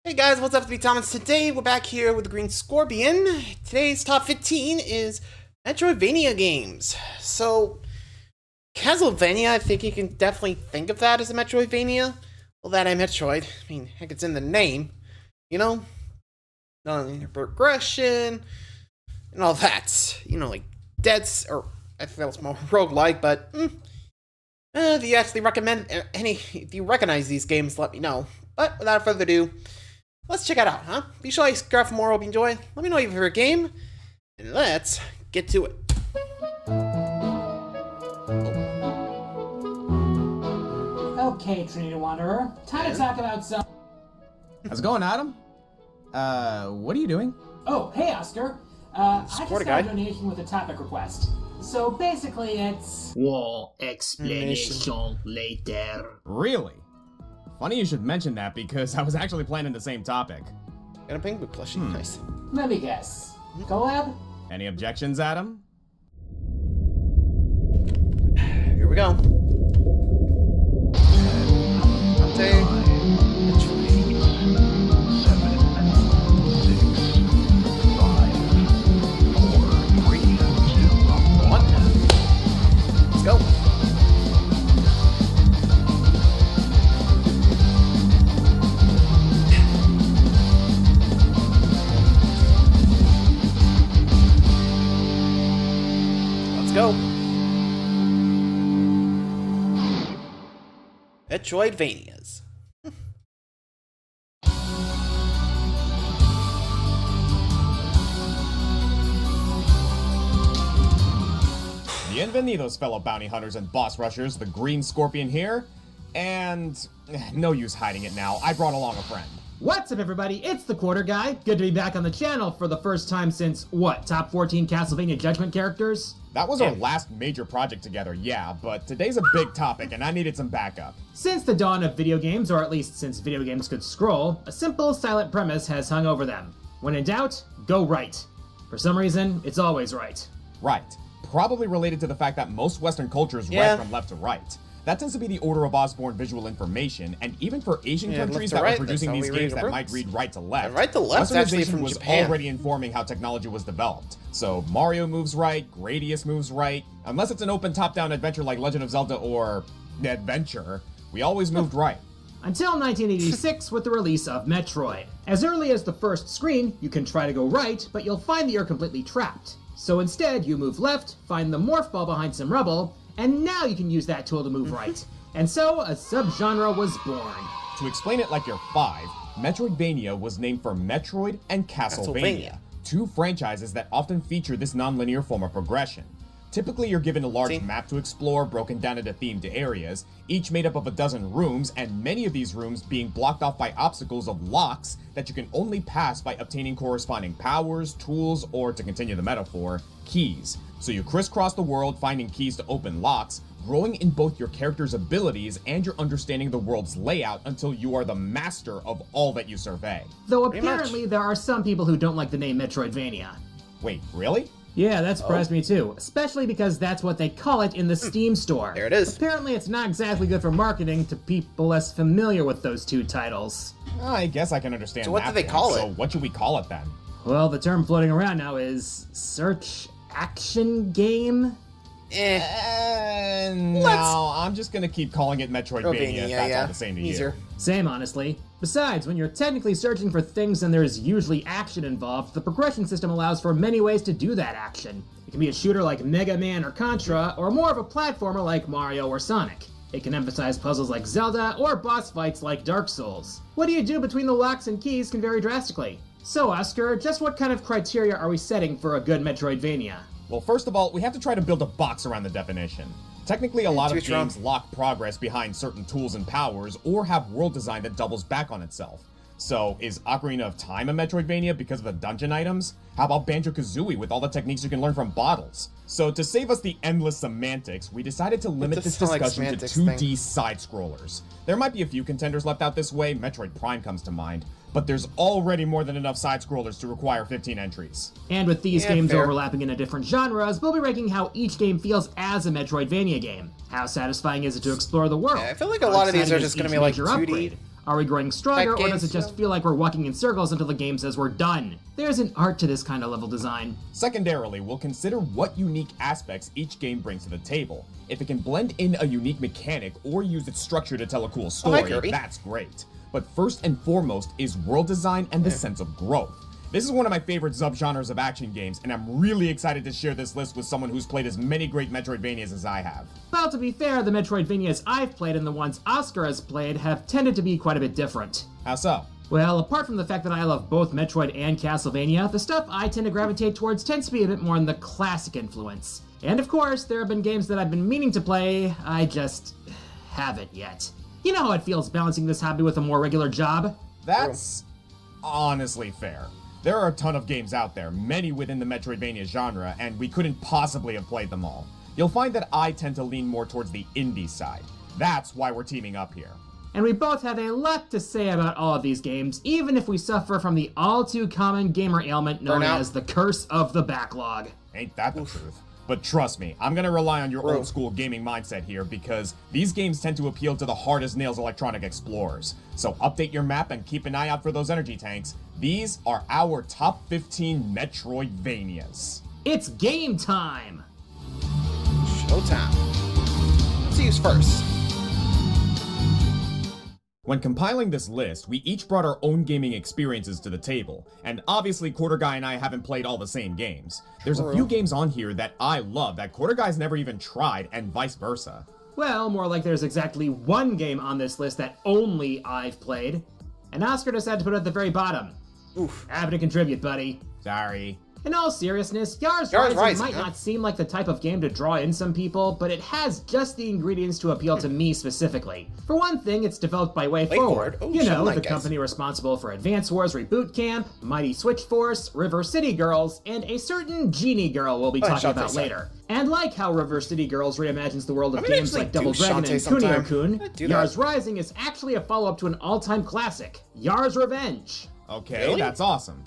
Hey guys, what's up? It's me, Thomas. Today we're back here with the Green Scorpion. Today's top 15 is Metroidvania games. So, Castlevania, I think you can definitely think of that as a Metroidvania. Well, that and Metroid. I mean, heck, it's in the name. You know? Linear progression, and all that. You know, like Dead's, or I think that was more roguelike, but if you actually if you recognize these games, let me know. But without further ado, let's check it out, huh? Be sure to subscribe for more. Hope you enjoy. Let me know your favorite game, and let's get to it. Okay, Trinity Wanderer. Time to talk about some... How's it going, Adam? What are you doing? Oh, hey, Oscar. I just got a donation with a topic request. So basically it's... Well, explanation later. Really? Funny you should mention that because I was actually planning the same topic. Got a penguin plushie, nice. Let me guess. Collab? Any objections, Adam? Here we go. Let's go. Let's go. Metroidvanias. Bienvenidos, fellow bounty hunters and boss rushers. The Green Scorpion here. And no use hiding it now. I brought along a friend. What's up, everybody? It's the Quarter Guy. Good to be back on the channel for the first time since, what, top 14 Castlevania Judgment characters? That was our last major project together, yeah, but today's a big topic and I needed some backup. Since the dawn of video games, or at least since video games could scroll, a simple, silent premise has hung over them. When in doubt, go right. For some reason, it's always right. Right. Probably related to the fact that most Western cultures write from left to right. That tends to be the order of Osborne visual information, and even for Asian countries that were producing these games that might read right to left, right to left actually from was Japan. already informing how technology was developed. So Mario moves right, Gradius moves right, unless it's an open top-down adventure like Legend of Zelda or Adventure, we always moved right. Until 1986 with the release of Metroid. As early as the first screen, you can try to go right, but you'll find that you're completely trapped. So instead, you move left, find the morph ball behind some rubble, and now you can use that tool to move right. And so, a subgenre was born. To explain it like you're 5, Metroidvania was named for Metroid and Castlevania, two franchises that often feature this non-linear form of progression. Typically, you're given a large map to explore, broken down into themed areas, each made up of a dozen rooms, and many of these rooms being blocked off by obstacles of locks that you can only pass by obtaining corresponding powers, tools, or, to continue the metaphor, keys. So you crisscross the world finding keys to open locks, growing in both your character's abilities and your understanding of the world's layout until you are the master of all that you survey. Though apparently there are some people who don't like the name Metroidvania. Wait, really? Yeah, that surprised me too, especially because that's what they call it in the Steam store. There it is. Apparently it's not exactly good for marketing to people less familiar with those two titles. I guess I can understand that. So what do they call it? So what should we call it then? Well, the term floating around now is search action game? No, I'm just gonna keep calling it Metroidvania if that's all the same to you. Same, honestly. Besides, when you're technically searching for things and there's usually action involved, the progression system allows for many ways to do that action. It can be a shooter like Mega Man or Contra, or more of a platformer like Mario or Sonic. It can emphasize puzzles like Zelda, or boss fights like Dark Souls. What do you do between the locks and keys can vary drastically. So, Oscar, just what kind of criteria are we setting for a good Metroidvania? Well, first of all, we have to try to build a box around the definition. Technically, a lot of games lock progress behind certain tools and powers, or have world design that doubles back on itself. So, is Ocarina of Time a Metroidvania because of the dungeon items? How about Banjo-Kazooie with all the techniques you can learn from bottles? So, to save us the endless semantics, we decided to limit this discussion to 2D side-scrollers. There might be a few contenders left out this way, Metroid Prime comes to mind, but there's already more than enough side-scrollers to require 15 entries. And with these games overlapping into different genres, we'll be ranking how each game feels as a Metroidvania game. How satisfying is it to explore the world? Yeah, I feel like a lot of these are just going to be like 2D. Are we growing stronger, Type or does it games, just yeah. feel like we're walking in circles until the game says we're done? There's an art to this kind of level design. Secondarily, we'll consider what unique aspects each game brings to the table. If it can blend in a unique mechanic or use its structure to tell a cool story, Kirby. that's great. But first and foremost is world design and the sense of growth. This is one of my favorite subgenres of action games, and I'm really excited to share this list with someone who's played as many great Metroidvanias as I have. Well, to be fair, the Metroidvanias I've played and the ones Oscar has played have tended to be quite a bit different. How so? Well, apart from the fact that I love both Metroid and Castlevania, the stuff I tend to gravitate towards tends to be a bit more in the classic influence. And of course, there have been games that I've been meaning to play, I just haven't yet. You know how it feels balancing this hobby with a more regular job? That's honestly fair. There are a ton of games out there, many within the Metroidvania genre, and we couldn't possibly have played them all. You'll find that I tend to lean more towards the indie side. That's why we're teaming up here. And we both have a lot to say about all of these games, even if we suffer from the all-too-common gamer ailment known Burnout. as the curse of the backlog. Ain't that the truth? But trust me, I'm gonna rely on your old school gaming mindset here because these games tend to appeal to the hard as nails electronic explorers. So update your map and keep an eye out for those energy tanks. These are our top 15 Metroidvanias. It's game time! Showtime. Let's see who's first. When compiling this list, we each brought our own gaming experiences to the table, and obviously Quarter Guy and I haven't played all the same games. There's a few games on here that I love that Quarter Guy's never even tried, and vice versa. Well, more like there's exactly one game on this list that only I've played, and Oscar decided to put it at the very bottom. Oof. Happy to contribute, buddy. Sorry. In all seriousness, Yars Yars Rising Rising, might huh? not seem like the type of game to draw in some people, but it has just the ingredients to appeal to me specifically. For one thing, it's developed by Way Forward. Oh, You know, Shovel Knight the guys. company responsible for Advance Wars Reboot Camp, Mighty Switch Force, River City Girls, and a certain Genie Girl we'll be talking Shantae, about sorry. later. And like how River City Girls reimagines the world of I'm games gonna like Double actually do Dragon and Shantae sometime. Kunio-kun, I do that. Yars Rising is actually a follow-up to an all-time classic, Yars Revenge. Okay, Really? that's awesome.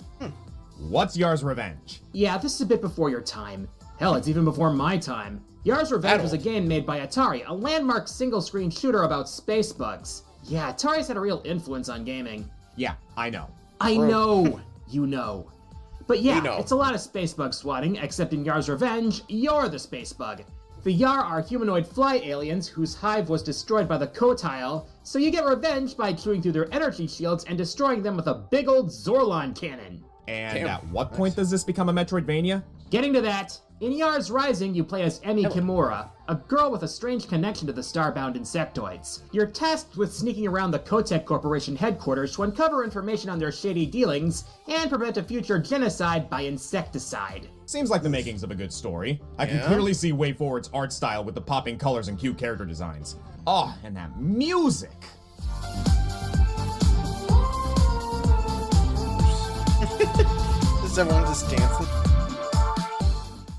What's Yar's Revenge? Yeah, this is a bit before your time. Hell, it's even before my time. Yars Revenge was a game made by Atari, a landmark single-screen shooter about space bugs. Yeah, Atari's had a real influence on gaming. Yeah, I know. I know, you know. But yeah, We know. it's a lot of space bug swatting, except in Yar's Revenge, you're the space bug. The Yar are humanoid fly aliens whose hive was destroyed by the Kotile, so you get revenge by chewing through their energy shields and destroying them with a big old Zorlon cannon. And Damn. at what point does this become a Metroidvania? Getting to that, in Yars Rising, you play as Emi Kimura, a girl with a strange connection to the starbound insectoids. You're tasked with sneaking around the Kotek Corporation headquarters to uncover information on their shady dealings and prevent a future genocide by insecticide. Seems like the makings of a good story. I can Yeah? clearly see Way Forward's art style with the popping colors and cute character designs. Oh, and that music! Is everyone just dancing?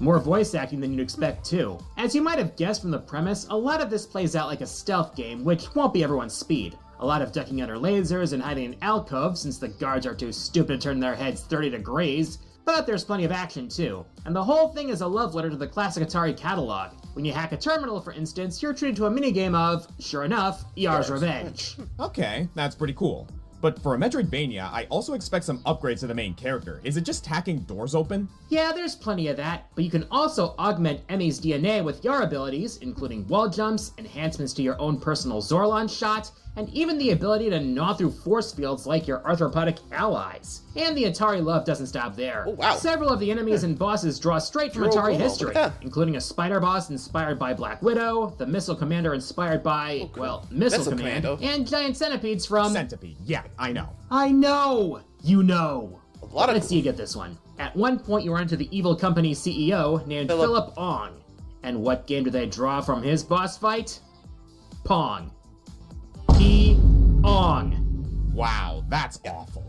More voice acting than you'd expect, too. As you might have guessed from the premise, a lot of this plays out like a stealth game, which won't be everyone's speed. A lot of ducking under lasers and hiding in alcoves since the guards are too stupid to turn their heads 30 degrees, but there's plenty of action too. And the whole thing is a love letter to the classic Atari catalog. When you hack a terminal, for instance, you're treated to a minigame of, sure enough, Yar's Revenge. Okay, that's pretty cool. But for a Metroidvania, I also expect some upgrades to the main character. Is it just hacking doors open? Yeah, there's plenty of that, but you can also augment Emi's DNA with Yar abilities, including wall jumps, enhancements to your own personal Zorlon shot, and even the ability to gnaw through force fields like your arthropodic allies. And the Atari love doesn't stop there. Oh, wow. Several of the enemies and bosses draw straight from You're Atari cool. history, Look at that. including a spider boss inspired by Black Widow, the missile commander inspired by, well, Missile Missile Command, Commando. and giant centipedes from... Centipede, yeah, I know. I know! You know! A lot of Let's see you get this one. At one point, you run into the evil company CEO named Philip. Philip Ong. And what game do they draw from his boss fight? Pong. P-Ong. Wow, that's awful.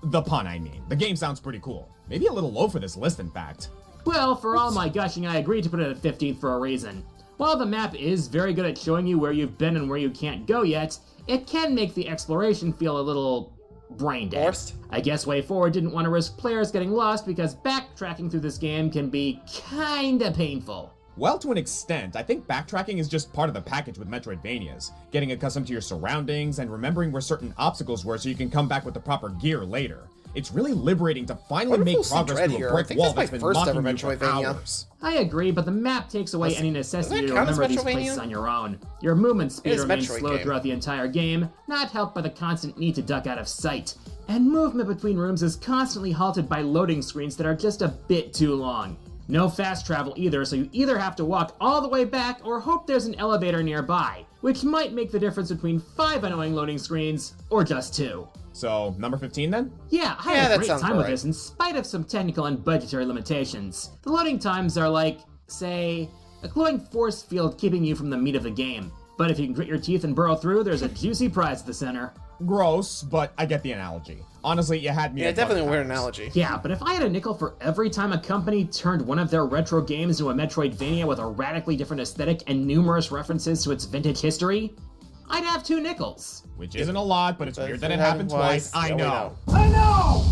The pun, I mean. The game sounds pretty cool. Maybe a little low for this list, in fact. Well, for all my gushing, I agreed to put it at 15th for a reason. While the map is very good at showing you where you've been and where you can't go yet, it can make the exploration feel a little brain dead. Forced? I guess Way Forward didn't want to risk players getting lost because backtracking through this game can be kinda painful. Well, to an extent. I think backtracking is just part of the package with Metroidvanias. Getting accustomed to your surroundings and remembering where certain obstacles were so you can come back with the proper gear later. It's really liberating to finally make progress through a brick wall that's been mocking you for hours. I agree, but the map takes away any necessity to remember these places on your own. Your movement speed remains slow throughout the entire game, not helped by the constant need to duck out of sight. And movement between rooms is constantly halted by loading screens that are just a bit too long. No fast travel either, so you either have to walk all the way back or hope there's an elevator nearby, which might make the difference between 5 annoying loading screens or just 2. So, number 15 then? Yeah, I had a great time with this in spite of some technical and budgetary limitations. The loading times are like, say, a glowing force field keeping you from the meat of the game. But if you can grit your teeth and burrow through, there's a juicy prize at the center. Gross, but I get the analogy. Honestly, you had me at definitely a weird analogy. Yeah, but if I had a nickel for every time a company turned one of their retro games into a Metroidvania with a radically different aesthetic and numerous references to its vintage history, I'd have 2 nickels. Which isn't a lot, but it's weird that it happened twice. I know. I know!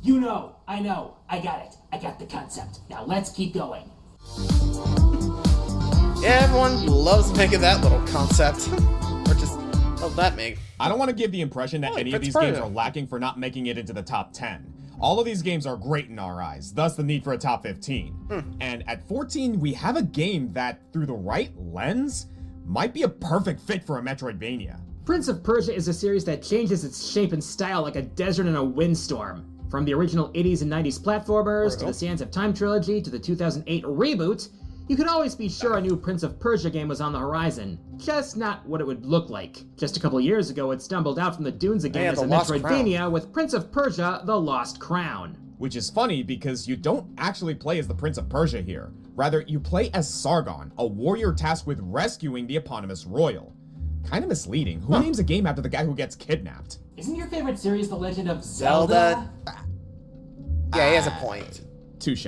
You know, I know. I got it. I got the concept. Now let's keep going. Yeah, everyone loves making that little concept. Or just, oh, that make. I don't want to give the impression that any of these games are lacking for not making it into the top 10. All of these games are great in our eyes, thus the need for a top 15. And at 14, we have a game that, through the right lens, might be a perfect fit for a Metroidvania. Prince of Persia is a series that changes its shape and style like a desert in a windstorm. From the original 80s and 90s platformers, to the Sands of Time trilogy, to the 2008 reboot, you could always be sure a new Prince of Persia game was on the horizon. Just not what it would look like. Just a couple years ago, it stumbled out from the dunes again as a Metroidvania with Prince of Persia: The Lost Crown. Which is funny because you don't actually play as the Prince of Persia here. Rather, you play as Sargon, a warrior tasked with rescuing the eponymous royal. Kind of misleading. Who names a game after the guy who gets kidnapped? Isn't your favorite series The Legend of Zelda? Yeah, he has a point. Touche.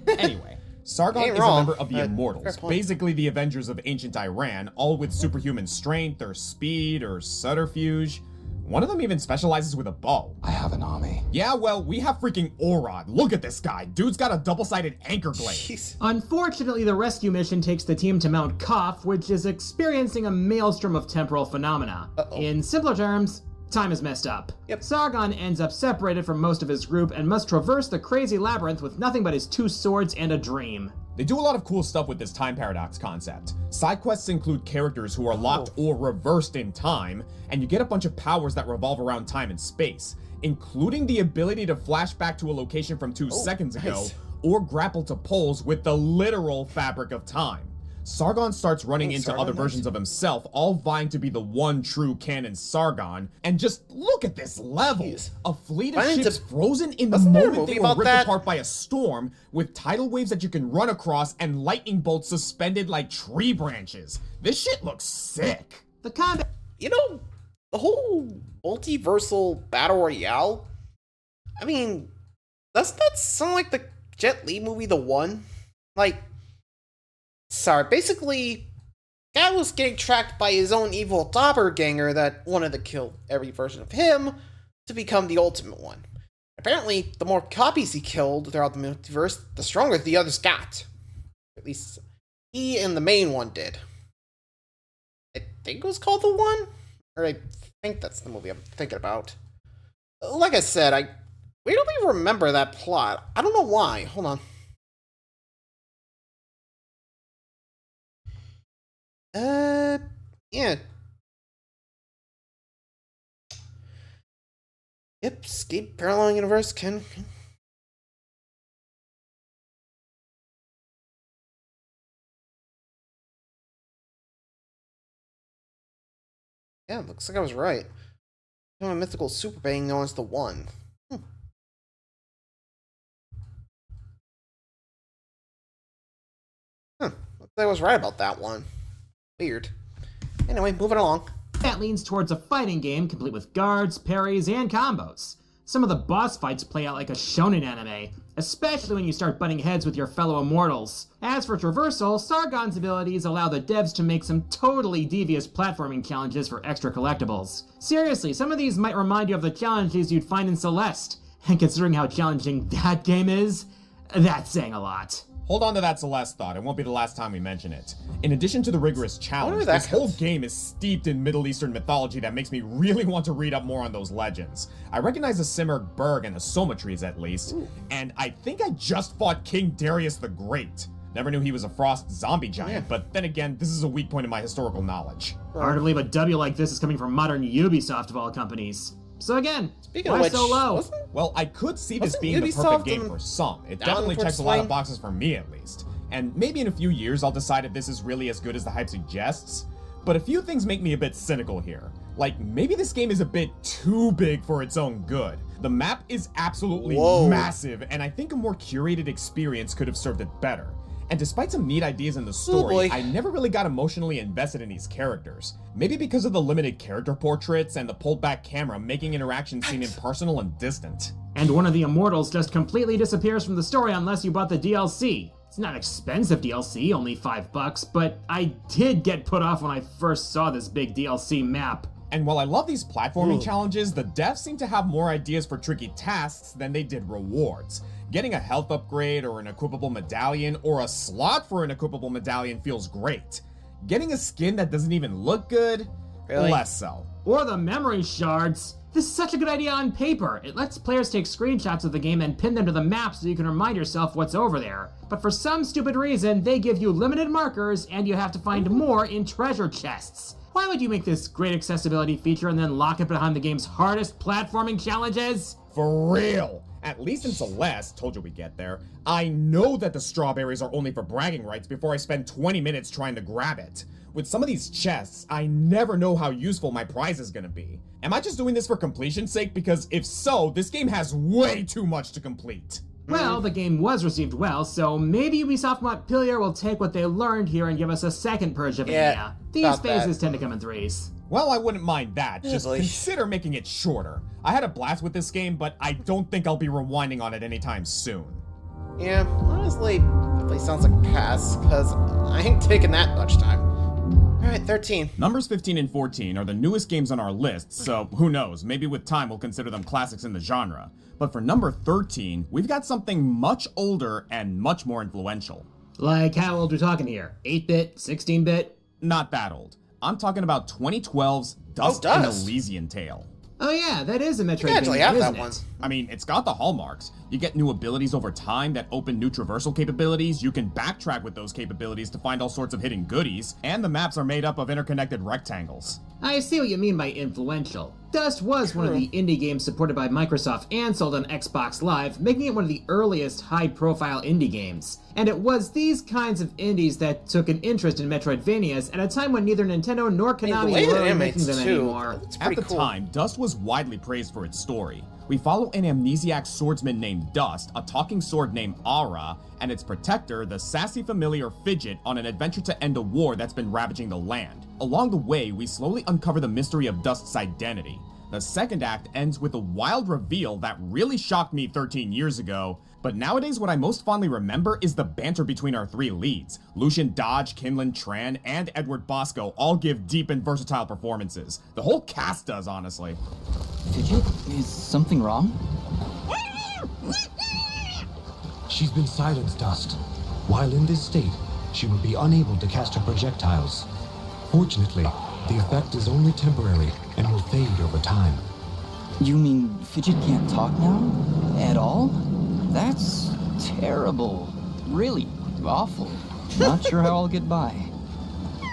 Anyway. Sargon is a member of the Immortals, basically the Avengers of ancient Iran, all with superhuman strength, or speed, or subterfuge. One of them even specializes with a bow. I have an army. Yeah, well, we have freaking Orod. Look at this guy. Dude's got a double-sided anchor blade. Jeez. Unfortunately, the rescue mission takes the team to Mount Koth, which is experiencing a maelstrom of temporal phenomena. In simpler terms, time is messed up. Sargon ends up separated from most of his group and must traverse the crazy labyrinth with nothing but his 2 swords and a dream. They do a lot of cool stuff with this time paradox concept. Side quests include characters who are locked or reversed in time, and you get a bunch of powers that revolve around time and space, including the ability to flash back to a location from 2 seconds ago, or grapple to poles with the literal fabric of time. Sargon starts running into other versions of himself, all vying to be the one true canon Sargon. And just look at this level! A fleet of ships frozen in the moment they were ripped apart by a storm, with tidal waves that you can run across and lightning bolts suspended like tree branches. This shit looks sick! The combat... You know, the whole multiversal battle royale, I mean, doesn't that sound like the Jet Li movie, The One? Like, sorry, basically, guy was getting tracked by his own evil doppelganger that wanted to kill every version of him to become the ultimate one. Apparently, the more copies he killed throughout the multiverse, the stronger the others got. At least, he and the main one did. I think it was called The One? Or I think that's the movie I'm thinking about. Like I said, I weirdly remember that plot. I don't know why. Hold on. Yeah. Yep, escape parallel universe can... Yeah, looks like I was right. A mythical super being known as the One. Looks like I was right about that one. Weird. Anyway, moving along. That leans towards a fighting game complete with guards, parries, and combos. Some of the boss fights play out like a shonen anime, especially when you start butting heads with your fellow immortals. As for traversal, Sargon's abilities allow the devs to make some totally devious platforming challenges for extra collectibles. Seriously, some of these might remind you of the challenges you'd find in Celeste, and considering how challenging that game is, that's saying a lot. Hold on to that Celeste thought, it won't be the last time we mention it. In addition to the rigorous challenge, this whole game is steeped in Middle Eastern mythology that makes me really want to read up more on those legends. I recognize the Simurgh Berg and the Soma trees at least, and I think I just fought King Darius the Great. Never knew he was a frost zombie giant, but then again, this is a weak point in my historical knowledge. Hard to believe a W like this is coming from modern Ubisoft of all companies. So again, Speaking why of which, so low? Well, I could see this being the Ubisoft perfect game for some. It definitely checks a lot of boxes for me at least. And maybe in a few years I'll decide if this is really as good as the hype suggests. But a few things make me a bit cynical here. Like, maybe this game is a bit too big for its own good. The map is absolutely massive, and I think a more curated experience could have served it better. And despite some neat ideas in the story, I never really got emotionally invested in these characters. Maybe because of the limited character portraits and the pulled back camera making interactions seem impersonal and distant. And one of the immortals just completely disappears from the story unless you bought the DLC. It's not expensive DLC, only $5, but I did get put off when I first saw this big DLC map. And while I love these platforming challenges, the devs seem to have more ideas for tricky tasks than they did rewards. Getting a health upgrade or an equipable medallion or a slot for an equipable medallion feels great. Getting a skin that doesn't even look good? Less so. Or the memory shards. This is such a good idea on paper. It lets players take screenshots of the game and pin them to the map so you can remind yourself what's over there. But for some stupid reason, they give you limited markers and you have to find more in treasure chests. Why would you make this great accessibility feature and then lock it behind the game's hardest platforming challenges? For real! At least in Celeste, told you we'd get there, I know that the strawberries are only for bragging rights before I spend 20 minutes trying to grab it. With some of these chests, I never know how useful my prize is gonna be. Am I just doing this for completion's sake? Because if so, this game has way too much to complete. Well, the game was received well, so maybe Ubisoft Montpellier will take what they learned here and give us a second Purgevania. These phases tend to come in threes. Well, I wouldn't mind that. Just consider making it shorter. I had a blast with this game, but I don't think I'll be rewinding on it anytime soon. Yeah, honestly, definitely sounds like a pass, because I ain't taking that much time. Alright, 13. Numbers 15 and 14 are the newest games on our list, so who knows, maybe with time we'll consider them classics in the genre. But for number 13, we've got something much older and much more influential. Like how old are we talking here? 8-bit? 16-bit? Not that old. I'm talking about 2012's Dust and Elysian Tale. Oh yeah, that is a Metroidvania, actually have that isn't one. it? I mean, it's got the hallmarks. You get new abilities over time that open new traversal capabilities, you can backtrack with those capabilities to find all sorts of hidden goodies, and the maps are made up of interconnected rectangles. I see what you mean by influential. Dust was one of the indie games supported by Microsoft and sold on Xbox Live, making it one of the earliest high-profile indie games. And it was these kinds of indies that took an interest in Metroidvanias at a time when neither Nintendo nor Konami were making them anymore. At the time, Dust was widely praised for its story. We follow an amnesiac swordsman named Dust, a talking sword named Aura, and its protector, the sassy familiar Fidget, on an adventure to end a war that's been ravaging the land. Along the way, we slowly uncover the mystery of Dust's identity. The second act ends with a wild reveal that really shocked me 13 years ago, but nowadays what I most fondly remember is the banter between our three leads. Lucian Dodge, Kinlan Tran, and Edward Bosco all give deep and versatile performances. The whole cast does, honestly. Fidget, is something wrong? She's been silenced, Dust. While in this state, she will be unable to cast her projectiles. Fortunately, the effect is only temporary and will fade over time. You mean Fidget can't talk now? At all? That's terrible. Really awful. Not sure how I'll get by.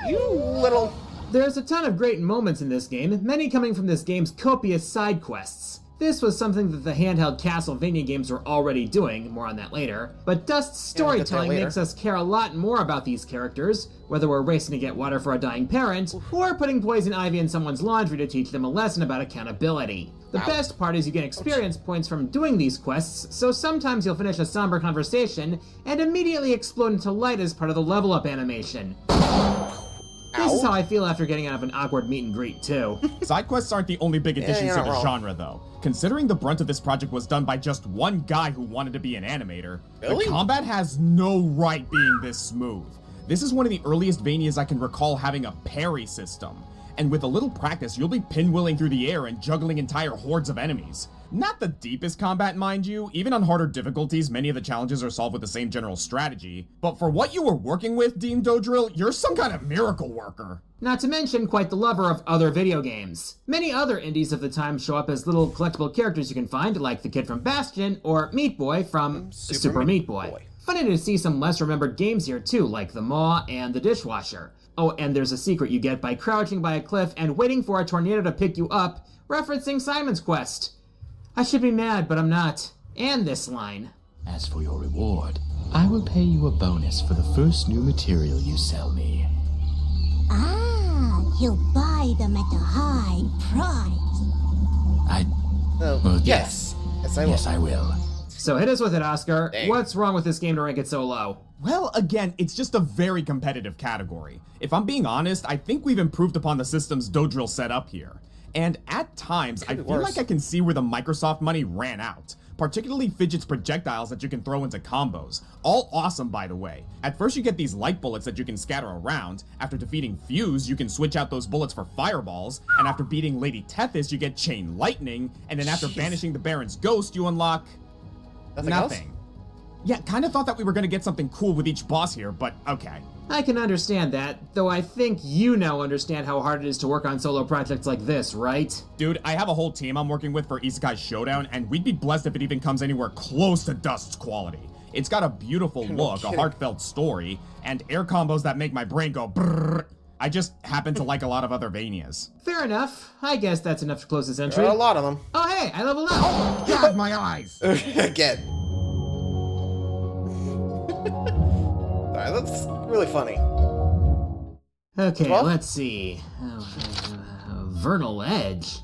You little... There's a ton of great moments in this game, many coming from this game's copious side quests. This was something that the handheld Castlevania games were already doing, more on that later, but Dust's storytelling makes us care a lot more about these characters, whether we're racing to get water for a dying parent, or putting poison ivy in someone's laundry to teach them a lesson about accountability. The best part is you get experience points from doing these quests, so sometimes you'll finish a somber conversation and immediately explode into light as part of the level up animation. This is how I feel after getting out of an awkward meet and greet, too. Side quests aren't the only big additions to the genre, though. Considering the brunt of this project was done by just one guy who wanted to be an animator, the combat has no right being this smooth. This is one of the earliest Vanias I can recall having a parry system. And with a little practice, you'll be pinwheeling through the air and juggling entire hordes of enemies. Not the deepest combat, mind you. Even on harder difficulties, many of the challenges are solved with the same general strategy. But for what you were working with, Dean Dodrill, you're some kind of miracle worker. Not to mention quite the lover of other video games. Many other indies of the time show up as little collectible characters you can find, like the kid from Bastion or Meat Boy from Super Meat Boy. Funny to see some less remembered games here too, like The Maw and The Dishwasher. Oh, and there's a secret you get by crouching by a cliff and waiting for a tornado to pick you up, referencing Simon's Quest. I should be mad, but I'm not. And this line. As for your reward, I will pay you a bonus for the first new material you sell me. Ah, you'll buy them at a high price. Yes. Yes, I will. Yes, I will. So hit us with it, Oscar. Dang. What's wrong with this game to rank it so low? Well, again, it's just a very competitive category. If I'm being honest, I think we've improved upon the systems Dodrill set up here. And at times, I feel like I can see where the Microsoft money ran out. Particularly Fidget's projectiles that you can throw into combos. All awesome, by the way. At first you get these light bullets that you can scatter around. After defeating Fuse, you can switch out those bullets for fireballs. And after beating Lady Tethys, you get Chain Lightning. And then after banishing the Baron's Ghost, you unlock... Nothing. Yeah, kinda thought that we were gonna get something cool with each boss here, but okay. I can understand that, though I think you now understand how hard it is to work on solo projects like this, right? Dude, I have a whole team I'm working with for Isekai Showdown, and we'd be blessed if it even comes anywhere close to Dust's quality. It's got a beautiful look, a heartfelt story, and air combos that make my brain go brrrr. I just happen to like a lot of other Vanias. Fair enough. I guess that's enough to close this entry. There are a lot of them. Oh hey, I leveled up! God, my eyes! Again. Alright, that's really funny. Okay, 12? let's see. Vernal Edge.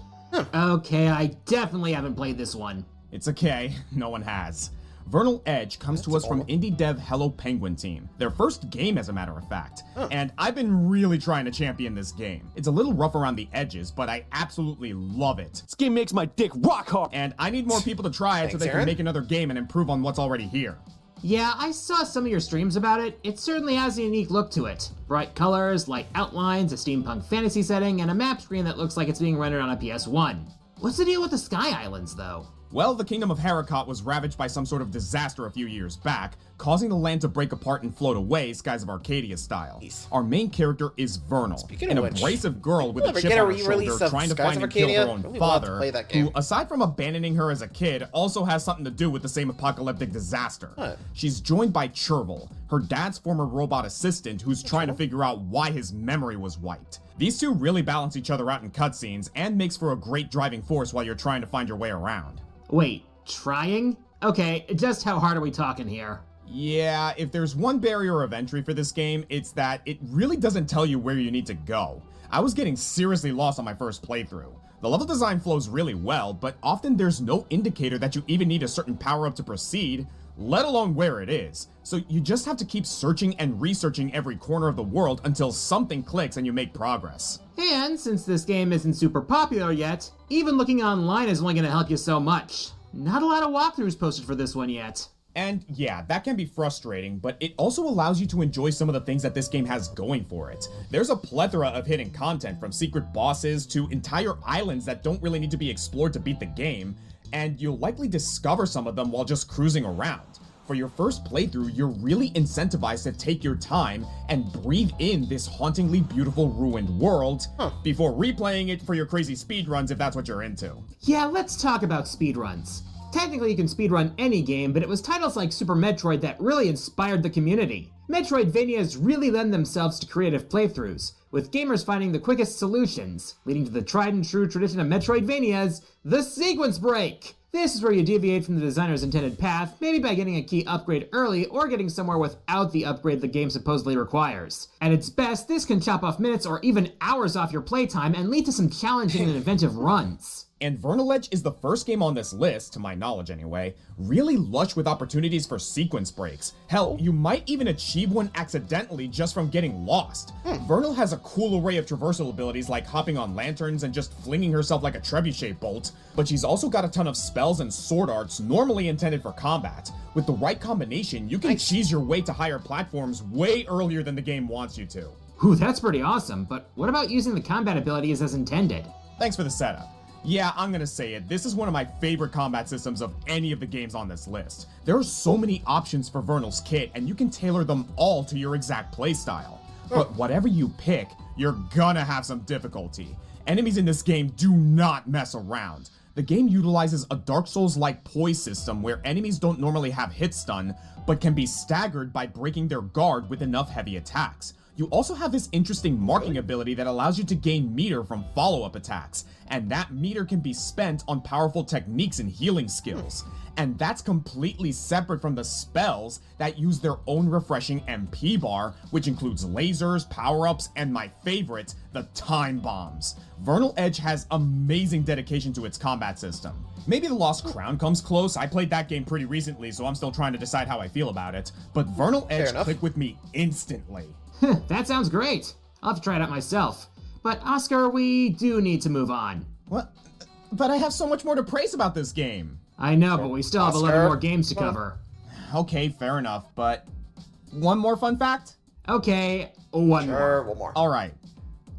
Okay, I definitely haven't played this one. It's okay, no one has. Vernal Edge comes to us from indie dev Hello Penguin Team. Their first game, as a matter of fact. And I've been really trying to champion this game. It's a little rough around the edges, but I absolutely love it. This game makes my dick rock hard. And I need more people to try it so they can make another game and improve on what's already here. Yeah, I saw some of your streams about it. It certainly has a unique look to it. Bright colors, light outlines, a steampunk fantasy setting, and a map screen that looks like it's being rendered on a PS1. What's the deal with the Sky Islands, though? Well, the kingdom of Haricot was ravaged by some sort of disaster a few years back, causing the land to break apart and float away, Skies of Arcadia style. Our main character is Vernal, an abrasive girl with a chip on her shoulder trying to find and kill her own father, who, aside from abandoning her as a kid, also has something to do with the same apocalyptic disaster. She's joined by Chervil, her dad's former robot assistant, who's trying to figure out why his memory was wiped. These two really balance each other out in cutscenes, and makes for a great driving force while you're trying to find your way around. Wait, trying? Okay, just how hard are we talking here? Yeah, if there's one barrier of entry for this game, it's that it really doesn't tell you where you need to go. I was getting seriously lost on my first playthrough. The level design flows really well, but often there's no indicator that you even need a certain power-up to proceed, let alone where it is. So you just have to keep searching and researching every corner of the world until something clicks and you make progress. And since this game isn't super popular yet, even looking online is only going to help you so much. Not a lot of walkthroughs posted for this one yet. And yeah, that can be frustrating, but it also allows you to enjoy some of the things that this game has going for it. There's a plethora of hidden content, from secret bosses to entire islands that don't really need to be explored to beat the game, and you'll likely discover some of them while just cruising around. For your first playthrough, you're really incentivized to take your time and breathe in this hauntingly beautiful ruined world before replaying it for your crazy speedruns if that's what you're into. Yeah, let's talk about speedruns. Technically you can speedrun any game, but it was titles like Super Metroid that really inspired the community. Metroidvanias really lend themselves to creative playthroughs, with gamers finding the quickest solutions, leading to the tried and true tradition of Metroidvanias, the sequence break! This is where you deviate from the designer's intended path, maybe by getting a key upgrade early or getting somewhere without the upgrade the game supposedly requires. At its best, this can chop off minutes or even hours off your playtime and lead to some challenging and inventive runs. And Vernal Edge is the first game on this list, to my knowledge anyway, really lush with opportunities for sequence breaks. Hell, you might even achieve one accidentally just from getting lost. Vernal has a cool array of traversal abilities like hopping on lanterns and just flinging herself like a trebuchet bolt, but she's also got a ton of spells and sword arts normally intended for combat. With the right combination, you can cheese your way to higher platforms way earlier than the game wants you to. Ooh, that's pretty awesome, but what about using the combat abilities as intended? Thanks for the setup. Yeah, I'm gonna say it. This is one of my favorite combat systems of any of the games on this list. There are so many options for Vernal's kit, and you can tailor them all to your exact playstyle. But whatever you pick, you're gonna have some difficulty. Enemies in this game do not mess around. The game utilizes a Dark Souls-like poise system where enemies don't normally have hit stun, but can be staggered by breaking their guard with enough heavy attacks. You also have this interesting marking ability that allows you to gain meter from follow-up attacks, and that meter can be spent on powerful techniques and healing skills. And that's completely separate from the spells that use their own refreshing MP bar, which includes lasers, power-ups, and my favorite, the time bombs. Vernal Edge has amazing dedication to its combat system. Maybe the Lost Crown comes close. I played that game pretty recently, so I'm still trying to decide how I feel about it. But Vernal Edge clicked with me instantly. That sounds great. I'll have to try it out myself. But Oscar, we do need to move on. What? But I have so much more to praise about this game. I know, but we still have 11 more games to cover. Okay, fair enough, but one more fun fact? Okay, one more. Alright.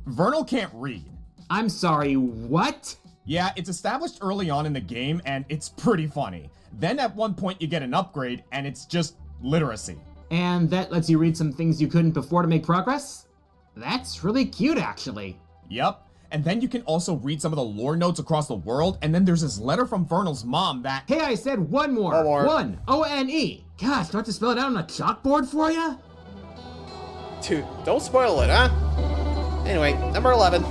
Vernal can't read. I'm sorry, what? Yeah, it's established early on in the game, and it's pretty funny. Then at one point you get an upgrade, and it's just literacy. And that lets you read some things you couldn't before to make progress? That's really cute, actually. Yep. And then you can also read some of the lore notes across the world, and then there's this letter from Vernal's mom that— Hey, I said one more. One. O-N-E. Gosh, do I have to spell it out on a chalkboard for you? Dude, don't spoil it, huh? Anyway, number 11.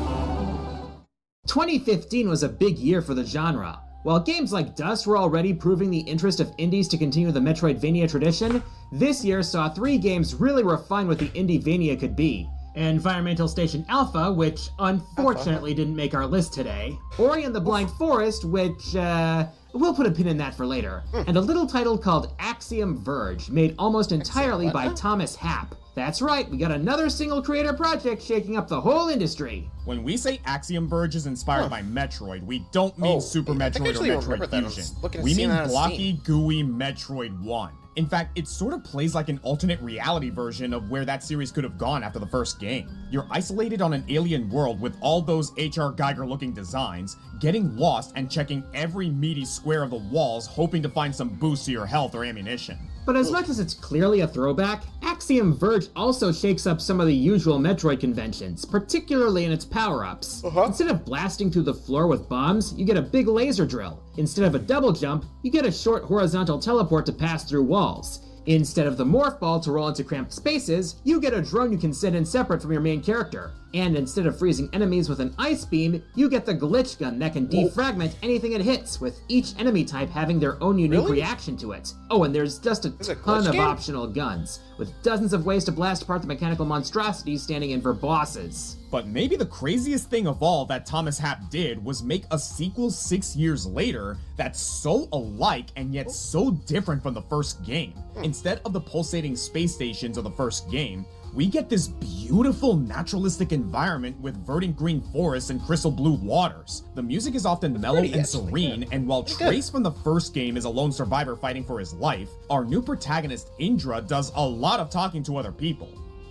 2015 was a big year for the genre. While games like Dust were already proving the interest of indies to continue the Metroidvania tradition, this year saw 3 games really refine what the Indievania could be. Environmental Station Alpha, which unfortunately didn't make our list today, Ori and the Blind Forest, which, we'll put a pin in that for later, and a little title called Axiom Verge, made almost entirely by Thomas Happ. That's right, we got another single creator project shaking up the whole industry. When we say Axiom Verge is inspired by Metroid, we don't mean Super Metroid or Metroid Fusion. We mean blocky, gooey Metroid 1. In fact, it sort of plays like an alternate reality version of where that series could have gone after the first game. You're isolated on an alien world with all those H.R. Geiger-looking designs, getting lost and checking every meaty square of the walls hoping to find some boost to your health or ammunition. But as much as it's clearly a throwback, Axiom Verge also shakes up some of the usual Metroid conventions, particularly in its power-ups. Instead of blasting through the floor with bombs, you get a big laser drill. Instead of a double jump, you get a short horizontal teleport to pass through walls. Instead of the morph ball to roll into cramped spaces, you get a drone you can send in separate from your main character. And instead of freezing enemies with an ice beam, you get the glitch gun that can defragment anything it hits, with each enemy type having their own unique reaction to it. Oh, and there's just a ton of optional guns, with dozens of ways to blast apart the mechanical monstrosities standing in for bosses. But maybe the craziest thing of all that Thomas Happ did was make a sequel 6 years later that's so alike and yet so different from the first game. Instead of the pulsating space stations of the first game, we get this beautiful naturalistic environment with verdant green forests and crystal blue waters. The music is often mellow and serene, and while Trace from the first game is a lone survivor fighting for his life, our new protagonist Indra does a lot of talking to other people.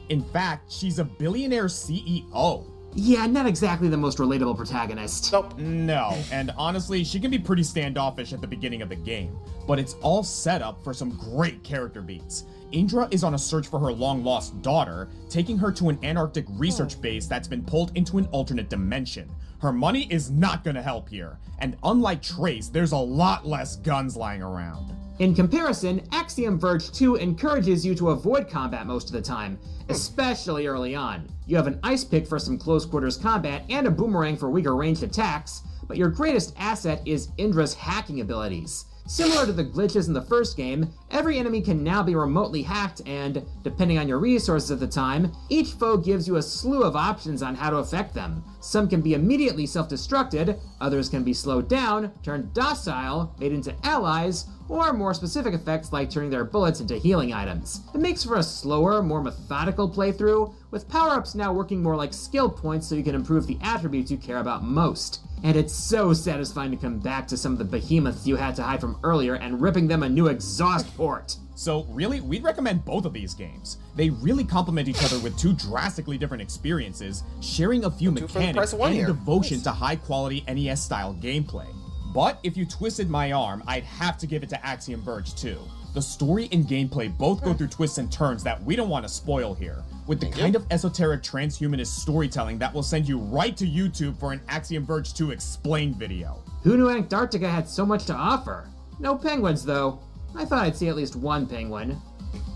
In fact, she's a billionaire CEO. Yeah, not exactly the most relatable protagonist. No, and honestly, she can be pretty standoffish at the beginning of the game, but it's all set up for some great character beats. Indra is on a search for her long-lost daughter, taking her to an Antarctic research base that's been pulled into an alternate dimension. Her money is not gonna help here, and unlike Trace, there's a lot less guns lying around. In comparison, Axiom Verge 2 encourages you to avoid combat most of the time, especially early on. You have an ice pick for some close quarters combat and a boomerang for weaker ranged attacks, but your greatest asset is Indra's hacking abilities. Similar to the glitches in the first game, every enemy can now be remotely hacked and, depending on your resources at the time, each foe gives you a slew of options on how to affect them. Some can be immediately self-destructed, others can be slowed down, turned docile, made into allies, or more specific effects like turning their bullets into healing items. It makes for a slower, more methodical playthrough, with power-ups now working more like skill points so you can improve the attributes you care about most. And it's so satisfying to come back to some of the behemoths you had to hide from from earlier and ripping them a new exhaust port. So really, we'd recommend both of these games. They really complement each other with two drastically different experiences, sharing a few mechanics and devotion to high-quality NES-style gameplay. But if you twisted my arm, I'd have to give it to Axiom Verge 2. The story and gameplay both go through twists and turns that we don't want to spoil here, with the kind of esoteric transhumanist storytelling that will send you right to YouTube for an Axiom Verge 2 explained video. Who knew Antarctica had so much to offer? No penguins, though. I thought I'd see at least one penguin.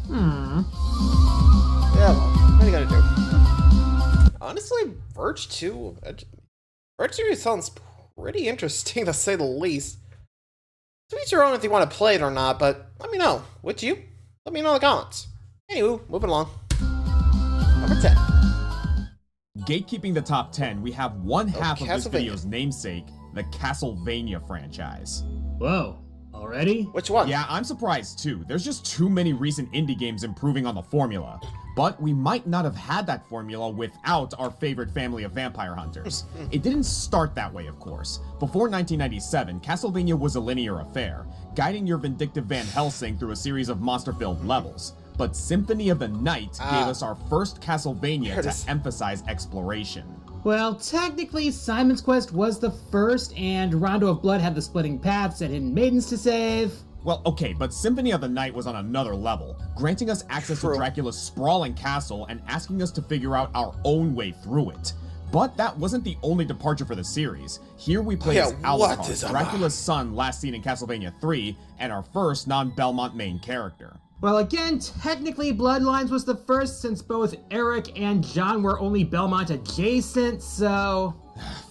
Yeah, well, what are you gonna do? Honestly, Verge 2... Verge 2 sounds pretty interesting, to say the least. To each your own if you want to play it or not, but let me know. Would you? Let me know in the comments. Anywho, moving along. Number 10. Gatekeeping the top 10, we have one half of this video's namesake, the Castlevania franchise. Whoa. Already? Which one? Yeah, I'm surprised too. There's just too many recent indie games improving on the formula. But we might not have had that formula without our favorite family of vampire hunters. It didn't start that way, of course. Before 1997, Castlevania was a linear affair, guiding your vindictive Van Helsing through a series of monster-filled levels. But Symphony of the Night gave us our first Castlevania to emphasize exploration. Well, technically, Simon's Quest was the first, and Rondo of Blood had the splitting paths and hidden maidens to save. Well, okay, but Symphony of the Night was on another level, granting us access to Dracula's sprawling castle and asking us to figure out our own way through it. But that wasn't the only departure for the series. Here we play as Alucard, Dracula's son last seen in Castlevania 3, and our first non-Belmont main character. Well, again, technically Bloodlines was the first since both Eric and John were only Belmont adjacent, so...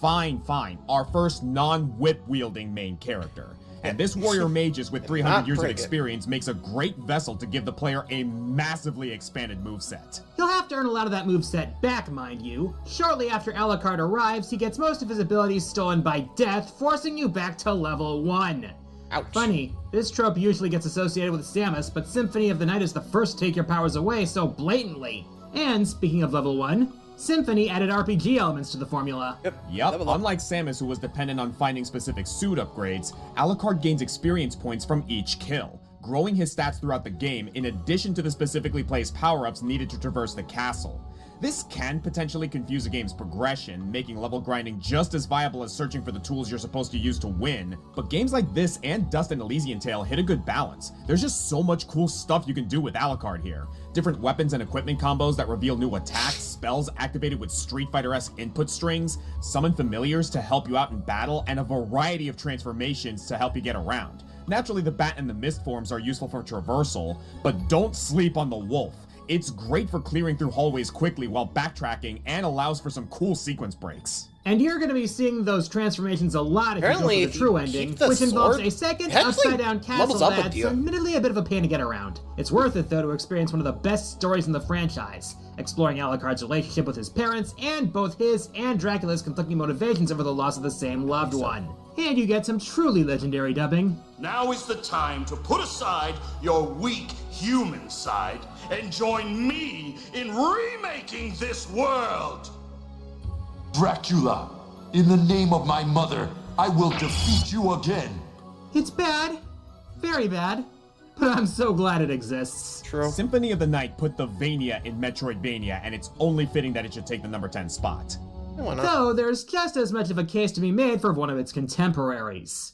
Fine. Our first non-whip-wielding main character. And this warrior magus with 300 years of experience makes a great vessel to give the player a massively expanded moveset. He'll have to earn a lot of that moveset back, mind you. Shortly after Alucard arrives, he gets most of his abilities stolen by death, forcing you back to level 1. Ouch. Funny, this trope usually gets associated with Samus, but Symphony of the Night is the first to take your powers away so blatantly. And, speaking of level 1, Symphony added RPG elements to the formula. Yep. Unlike Samus, who was dependent on finding specific suit upgrades, Alucard gains experience points from each kill, growing his stats throughout the game in addition to the specifically placed power-ups needed to traverse the castle. This can potentially confuse a game's progression, making level grinding just as viable as searching for the tools you're supposed to use to win, but games like this and Dust and Elysian Tale hit a good balance. There's just so much cool stuff you can do with Alucard here. Different weapons and equipment combos that reveal new attacks, spells activated with Street Fighter-esque input strings, summon familiars to help you out in battle, and a variety of transformations to help you get around. Naturally, the Bat and the Mist forms are useful for traversal, but don't sleep on the Wolf. It's great for clearing through hallways quickly while backtracking and allows for some cool sequence breaks. And you're going to be seeing those transformations a lot if you go for the true ending, which involves a second upside-down castle that's admittedly a bit of a pain to get around. It's worth it, though, to experience one of the best stories in the franchise, exploring Alucard's relationship with his parents and both his and Dracula's conflicting motivations over the loss of the same loved one. And you get some truly legendary dubbing. Now is the time to put aside your weak human side and join me in remaking this world! Dracula, in the name of my mother, I will defeat you again. It's bad. Very bad. But I'm so glad it exists. True. Symphony of the Night put the Vania in Metroidvania, and it's only fitting that it should take the number 10 spot. Though there's just as much of a case to be made for one of its contemporaries.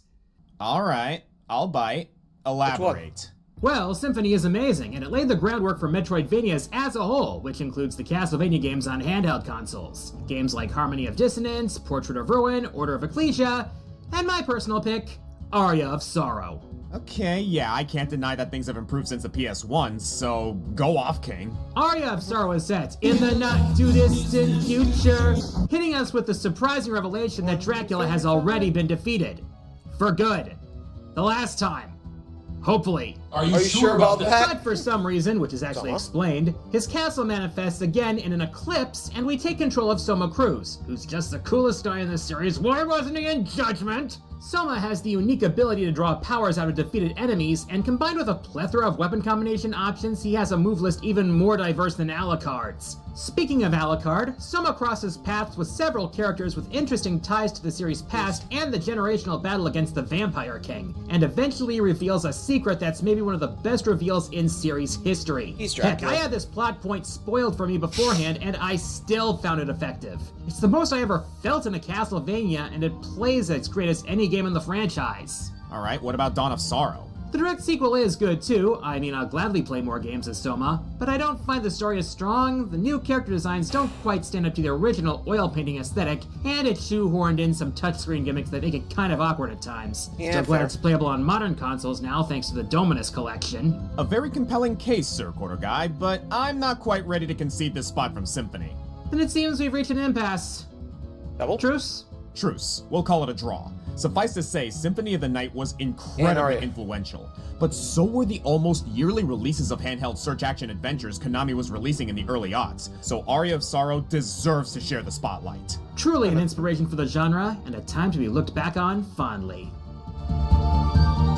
Alright, I'll bite. Elaborate. Well, Symphony is amazing, and it laid the groundwork for Metroidvanias as a whole, which includes the Castlevania games on handheld consoles. Games like Harmony of Dissonance, Portrait of Ruin, Order of Ecclesia, and my personal pick, Aria of Sorrow. Okay, yeah, I can't deny that things have improved since the PS1, so go off, King. Aria of Sorrow is set in the not-too-distant future, hitting us with the surprising revelation that Dracula has already been defeated. For good. The last time. Hopefully. Are you sure about that? But for some reason, which is actually explained, his castle manifests again in an eclipse, and we take control of Soma Cruz, who's just the coolest guy in this series. Why wasn't he in Judgment? Soma has the unique ability to draw powers out of defeated enemies, and combined with a plethora of weapon combination options, he has a move list even more diverse than Alucard's. Speaking of Alucard, Soma crosses paths with several characters with interesting ties to the series' past and the generational battle against the Vampire King, and eventually reveals a secret that's maybe one of the best reveals in series history. Heck, I had this plot point spoiled for me beforehand, and I still found it effective. It's the most I ever felt in a Castlevania, and it plays as great as any game in the franchise. Alright, what about Dawn of Sorrow? The direct sequel is good too. I mean, I'll gladly play more games as Soma, but I don't find the story as strong, the new character designs don't quite stand up to the original oil painting aesthetic, and it shoehorned in some touchscreen gimmicks that make it kind of awkward at times. Yeah, Still glad it's playable on modern consoles now thanks to the Dominus collection. A very compelling case, Sir Quarter Guy, but I'm not quite ready to concede this spot from Symphony. Then it seems we've reached an impasse. Double? Truce? Truce. We'll call it a draw. Suffice to say, Symphony of the Night was incredibly influential, but so were the almost yearly releases of handheld search-action adventures Konami was releasing in the early aughts, so Aria of Sorrow deserves to share the spotlight. Truly an inspiration for the genre, and a time to be looked back on fondly. I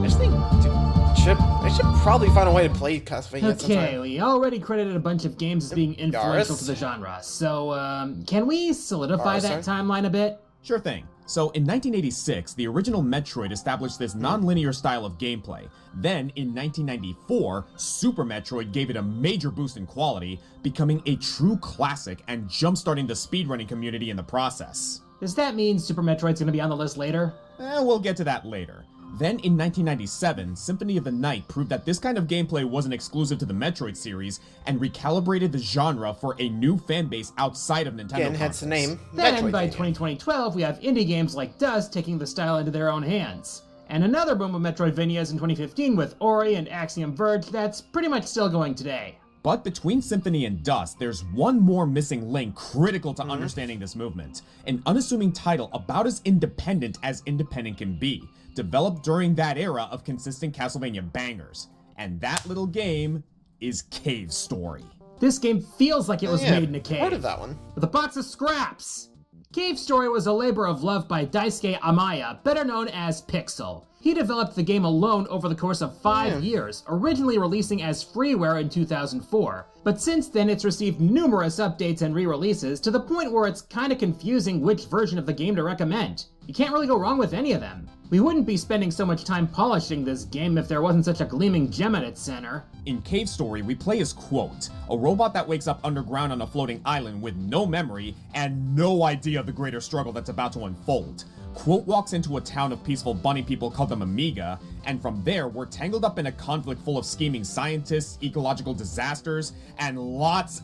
just think I should probably find a way to play Castlevania sometime. We already credited a bunch of games as being influential to the genre, so can we solidify that timeline a bit? Sure thing. So in 1986, the original Metroid established this non-linear style of gameplay. Then in 1994, Super Metroid gave it a major boost in quality, becoming a true classic and jump-starting the speedrunning community in the process. Does that mean Super Metroid's gonna be on the list later? We'll get to that later. Then in 1997, Symphony of the Night proved that this kind of gameplay wasn't exclusive to the Metroid series and recalibrated the genre for a new fanbase outside of Nintendo. Again, hence the name. Then by 2012, we have indie games like Dust taking the style into their own hands. And another boom of Metroidvanias in 2015 with Ori and Axiom Verge that's pretty much still going today. But between Symphony and Dust, there's one more missing link critical to understanding this movement. An unassuming title about as independent as independent can be, developed during that era of consistent Castlevania bangers. And that little game is Cave Story. This game feels like it was made in a cave. Part of that one. With a box of scraps. Cave Story was a labor of love by Daisuke Amaya, better known as Pixel. He developed the game alone over the course of 5 years, originally releasing as freeware in 2004. But since then, it's received numerous updates and re-releases to the point where it's kinda confusing which version of the game to recommend. You can't really go wrong with any of them. We wouldn't be spending so much time polishing this game if there wasn't such a gleaming gem at its center. In Cave Story, we play as Quote, a robot that wakes up underground on a floating island with no memory and no idea of the greater struggle that's about to unfold. Quote walks into a town of peaceful bunny people called the Amiga, and from there, we're tangled up in a conflict full of scheming scientists, ecological disasters, and lots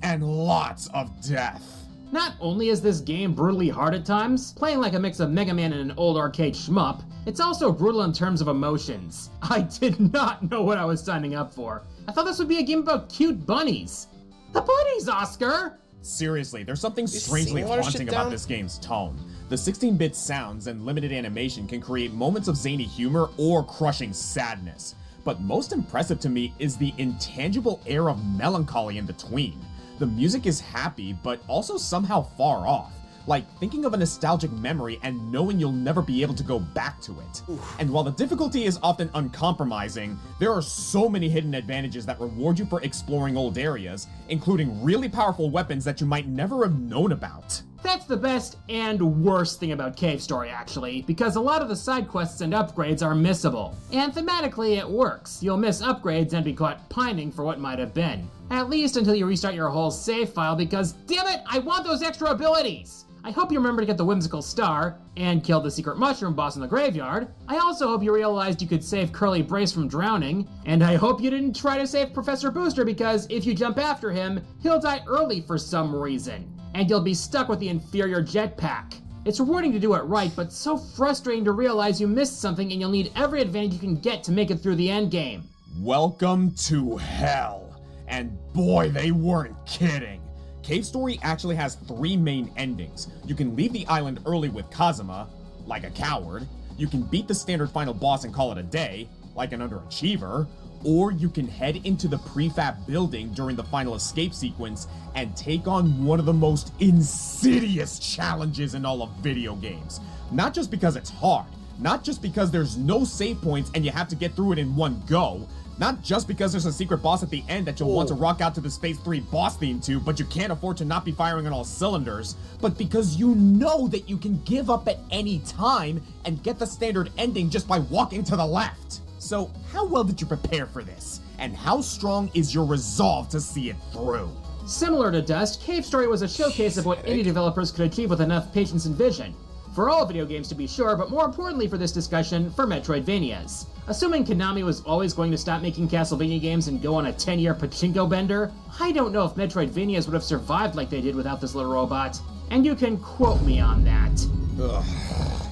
of death. Not only is this game brutally hard at times, playing like a mix of Mega Man and an old arcade shmup, it's also brutal in terms of emotions. I did not know what I was signing up for. I thought this would be a game about cute bunnies. The bunnies, Oscar! Seriously, there's something strangely haunting about this game's tone. The 16-bit sounds and limited animation can create moments of zany humor or crushing sadness. But most impressive to me is the intangible air of melancholy in between. The music is happy, but also somehow far off. Like thinking of a nostalgic memory and knowing you'll never be able to go back to it. And while the difficulty is often uncompromising, there are so many hidden advantages that reward you for exploring old areas, including really powerful weapons that you might never have known about. That's the best and worst thing about Cave Story, actually, because a lot of the side quests and upgrades are missable. And thematically, it works. You'll miss upgrades and be caught pining for what might have been. At least until you restart your whole save file, because damn it, I want those extra abilities! I hope you remember to get the Whimsical Star, and kill the secret mushroom boss in the graveyard. I also hope you realized you could save Curly Brace from drowning, and I hope you didn't try to save Professor Booster because if you jump after him, he'll die early for some reason, and you'll be stuck with the inferior jetpack. It's rewarding to do it right, but so frustrating to realize you missed something and you'll need every advantage you can get to make it through the endgame. Welcome to hell. And boy, they weren't kidding. Cave Story actually has 3 main endings. You can leave the island early with Kazuma, like a coward. You can beat the standard final boss and call it a day. like an underachiever, or you can head into the prefab building during the final escape sequence and take on one of the most insidious challenges in all of video games. Not just because it's hard, not just because there's no save points and you have to get through it in one go, not just because there's a secret boss at the end that you'll want to rock out to the Space 3 boss theme to, but you can't afford to not be firing on all cylinders, but because you know that you can give up at any time and get the standard ending just by walking to the left. So, how well did you prepare for this? And how strong is your resolve to see it through? Similar to Dust, Cave Story was a showcase of what indie developers could achieve with enough patience and vision. For all video games to be sure, but more importantly for this discussion, for Metroidvanias. Assuming Konami was always going to stop making Castlevania games and go on a 10-year pachinko bender, I don't know if Metroidvanias would have survived like they did without this little robot. And you can quote me on that. Ugh.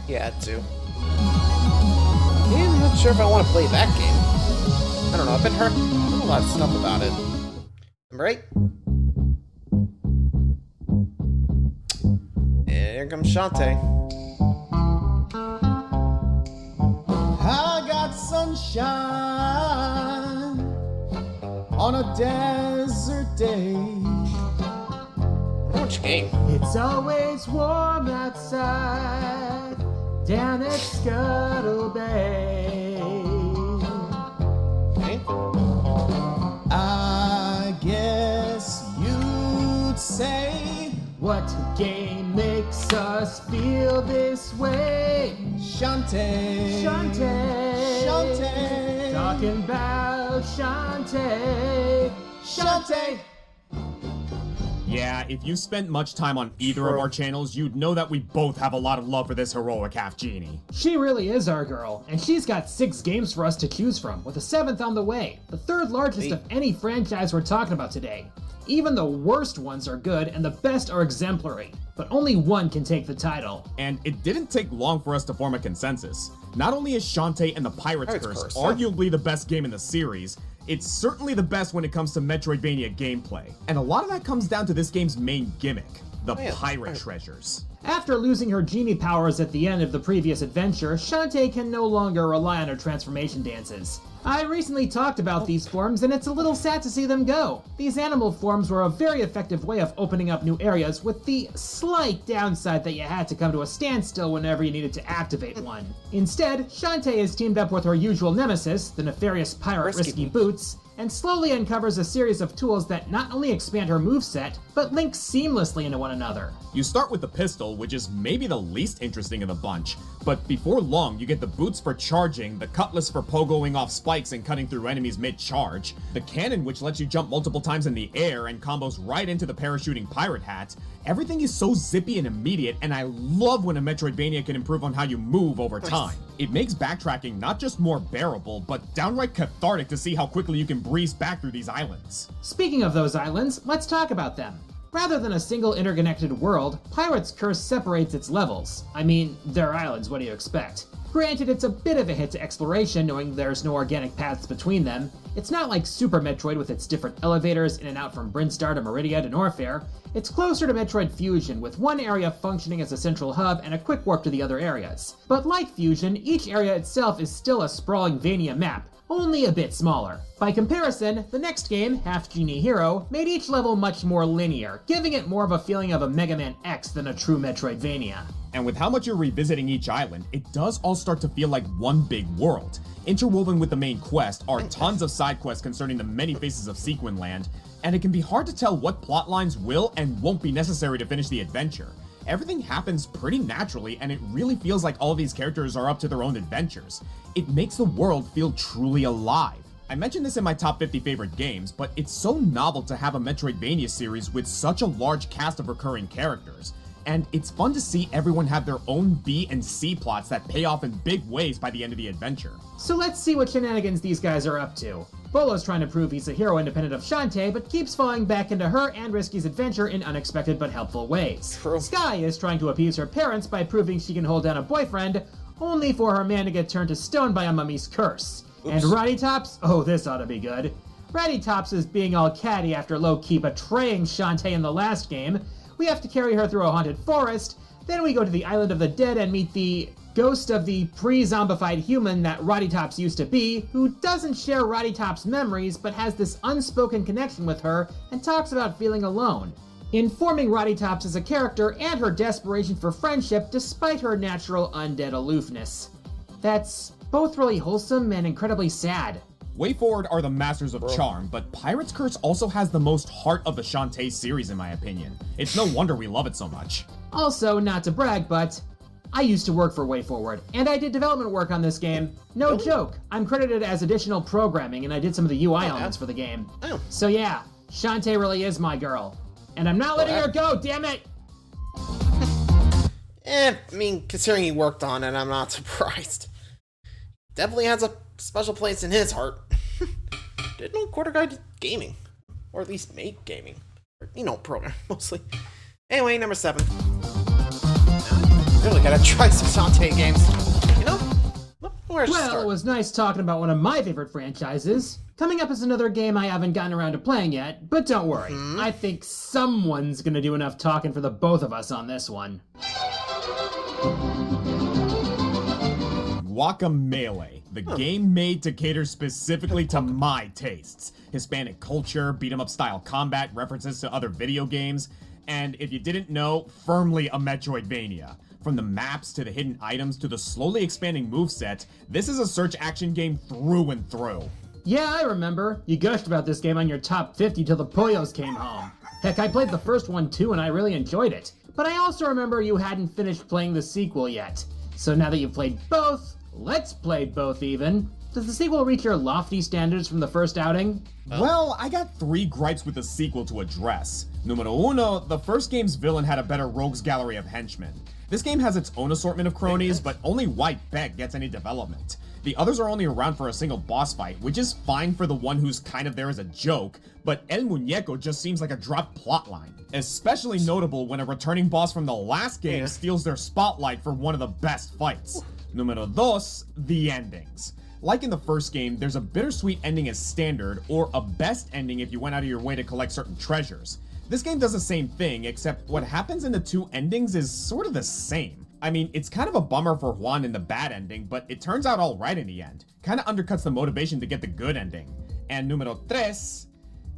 Yeah, I do. Yeah, I'm not sure if I want to play that game. I don't know, I've been heard a lot of stuff about it. Right? Here comes Shantae. I got sunshine on a desert day. Which game? It's always warm outside down at Scuttle Bay. Okay. I guess you'd say, what game makes us feel this way? Shantae, Shantae, Shantae, talking about Shantae, Shantae. Yeah, if you spent much time on either of our channels, you'd know that we both have a lot of love for this heroic half-genie. She really is our girl, and she's got 6 games for us to choose from, with a 7th on the way, the 3rd largest of any franchise we're talking about today. Even the worst ones are good, and the best are exemplary, but only one can take the title. And it didn't take long for us to form a consensus. Not only is Shantae and the Pirate's Curse arguably the best game in the series, it's certainly the best when it comes to Metroidvania gameplay. And a lot of that comes down to this game's main gimmick, the pirate treasures. After losing her genie powers at the end of the previous adventure, Shantae can no longer rely on her transformation dances. I recently talked about these forms, and it's a little sad to see them go. These animal forms were a very effective way of opening up new areas, with the slight downside that you had to come to a standstill whenever you needed to activate one. Instead, Shantae is teamed up with her usual nemesis, the nefarious pirate Risky Boots, and slowly uncovers a series of tools that not only expand her moveset, but link seamlessly into one another. You start with the pistol, which is maybe the least interesting of the bunch, but before long you get the boots for charging, the cutlass for pogoing off spikes and cutting through enemies mid-charge, the cannon which lets you jump multiple times in the air and combos right into the parachuting pirate hat. Everything is so zippy and immediate, and I love when a Metroidvania can improve on how you move over time. It makes backtracking not just more bearable, but downright cathartic to see how quickly you can breeze back through these islands. Speaking of those islands, let's talk about them. Rather than a single interconnected world, Pirate's Curse separates its levels. I mean, they're islands, what do you expect? Granted, it's a bit of a hit to exploration knowing there's no organic paths between them. It's not like Super Metroid with its different elevators in and out from Brinstar to Meridia to Norfair. It's closer to Metroid Fusion, with one area functioning as a central hub and a quick warp to the other areas. But like Fusion, each area itself is still a sprawling Vania map, only a bit smaller. By comparison, the next game, Half Genie Hero, made each level much more linear, giving it more of a feeling of a Mega Man X than a true Metroidvania. And with how much you're revisiting each island, it does all start to feel like one big world. Interwoven with the main quest are tons of side quests concerning the many faces of Sequin Land, and it can be hard to tell what plot lines will and won't be necessary to finish the adventure. Everything happens pretty naturally, and it really feels like all these characters are up to their own adventures. It makes the world feel truly alive. I mentioned this in my top 50 favorite games, but it's so novel to have a Metroidvania series with such a large cast of recurring characters. And it's fun to see everyone have their own B and C plots that pay off in big ways by the end of the adventure. So let's see what shenanigans these guys are up to. Bolo's trying to prove he's a hero independent of Shantae, but keeps falling back into her and Risky's adventure in unexpected but helpful ways. Sky is trying to appease her parents by proving she can hold down a boyfriend, only for her man to get turned to stone by a mummy's curse. Oops. And Ratty Tops? Oh, this ought to be good. Ratty Tops is being all catty after low-key betraying Shantae in the last game. We have to carry her through a haunted forest, then we go to the Island of the Dead and meet the ghost of the pre-zombified human that Roddytops used to be, who doesn't share Roddytops' memories but has this unspoken connection with her and talks about feeling alone, informing Roddytops as a character and her desperation for friendship despite her natural undead aloofness. That's both really wholesome and incredibly sad. WayForward are the masters of charm, but Pirate's Curse also has the most heart of the Shantae series in my opinion. It's no wonder we love it so much. Also, not to brag, but I used to work for WayForward, and I did development work on this game. No joke, I'm credited as additional programming, and I did some of the UI elements for the game. So yeah, Shantae really is my girl. And I'm not letting her go, damn it! I mean, considering he worked on it, I'm not surprised. Definitely has a special place in his heart. Didn't know Quarter Guy did gaming. Or at least make gaming. Or, you know, program, mostly. Anyway, number 7. Really gotta try some Shantae games. You know? Where to start? Well, it was nice talking about one of my favorite franchises. Coming up is another game I haven't gotten around to playing yet, but don't worry. I think someone's gonna do enough talking for the both of us on this one. Guacamelee, the game made to cater specifically to my tastes. Hispanic culture, beat-em-up style combat, references to other video games, and if you didn't know, firmly a Metroidvania. From the maps to the hidden items to the slowly expanding moveset, this is a search action game through and through. Yeah, I remember. You gushed about this game on your top 50 till the Poyos came home. Heck, I played the first one too and I really enjoyed it. But I also remember you hadn't finished playing the sequel yet. So now that you've played both, let's play both even. Does the sequel reach your lofty standards from the first outing? Well, I got 3 gripes with the sequel to address. Numero uno, the first game's villain had a better rogues gallery of henchmen. This game has its own assortment of cronies, but only White Beck gets any development. The others are only around for a single boss fight, which is fine for the one who's kind of there as a joke, but El Muñeco just seems like a dropped plotline. Especially notable when a returning boss from the last game steals their spotlight for one of the best fights. Numero dos, the endings. Like in the first game, there's a bittersweet ending as standard, or a best ending if you went out of your way to collect certain treasures. This game does the same thing, except what happens in the 2 endings is sort of the same. I mean, it's kind of a bummer for Juan in the bad ending, but it turns out alright in the end. Kinda undercuts the motivation to get the good ending. And numero tres,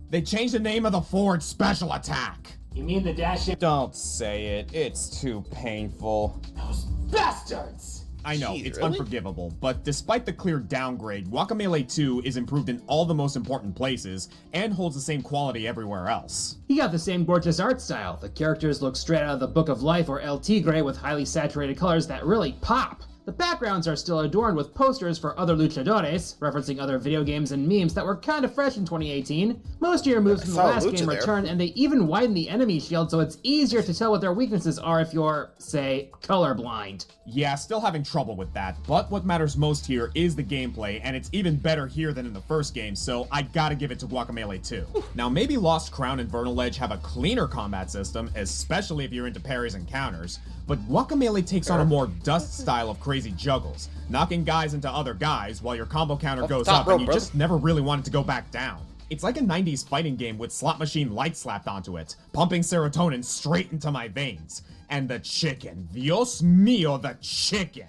they changed the name of the forward special attack. You mean the dash in? Don't say it, it's too painful. Those bastards! I know, Jeez, it's really? unforgivable, but despite the clear downgrade, Guacamelee 2 is improved in all the most important places, and holds the same quality everywhere else. You got the same gorgeous art style. The characters look straight out of the Book of Life or El Tigre with highly saturated colors that really pop. The backgrounds are still adorned with posters for other luchadores, referencing other video games and memes that were kind of fresh in 2018. Most of your moves from the last game return, and they even widen the enemy shield so it's easier to tell what their weaknesses are if you're, say, colorblind. Yeah, still having trouble with that, but what matters most here is the gameplay, and it's even better here than in the first game, so I gotta give it to Guacamelee 2. Now, maybe Lost Crown and Vernal Edge have a cleaner combat system, especially if you're into parries and counters, but Guacamelee takes on a more dust style of crazy juggles, knocking guys into other guys while your combo counter goes up and you just never really want it to go back down. It's like a 90s fighting game with slot machine lights slapped onto it, pumping serotonin straight into my veins. And the chicken, Dios mío, the chicken!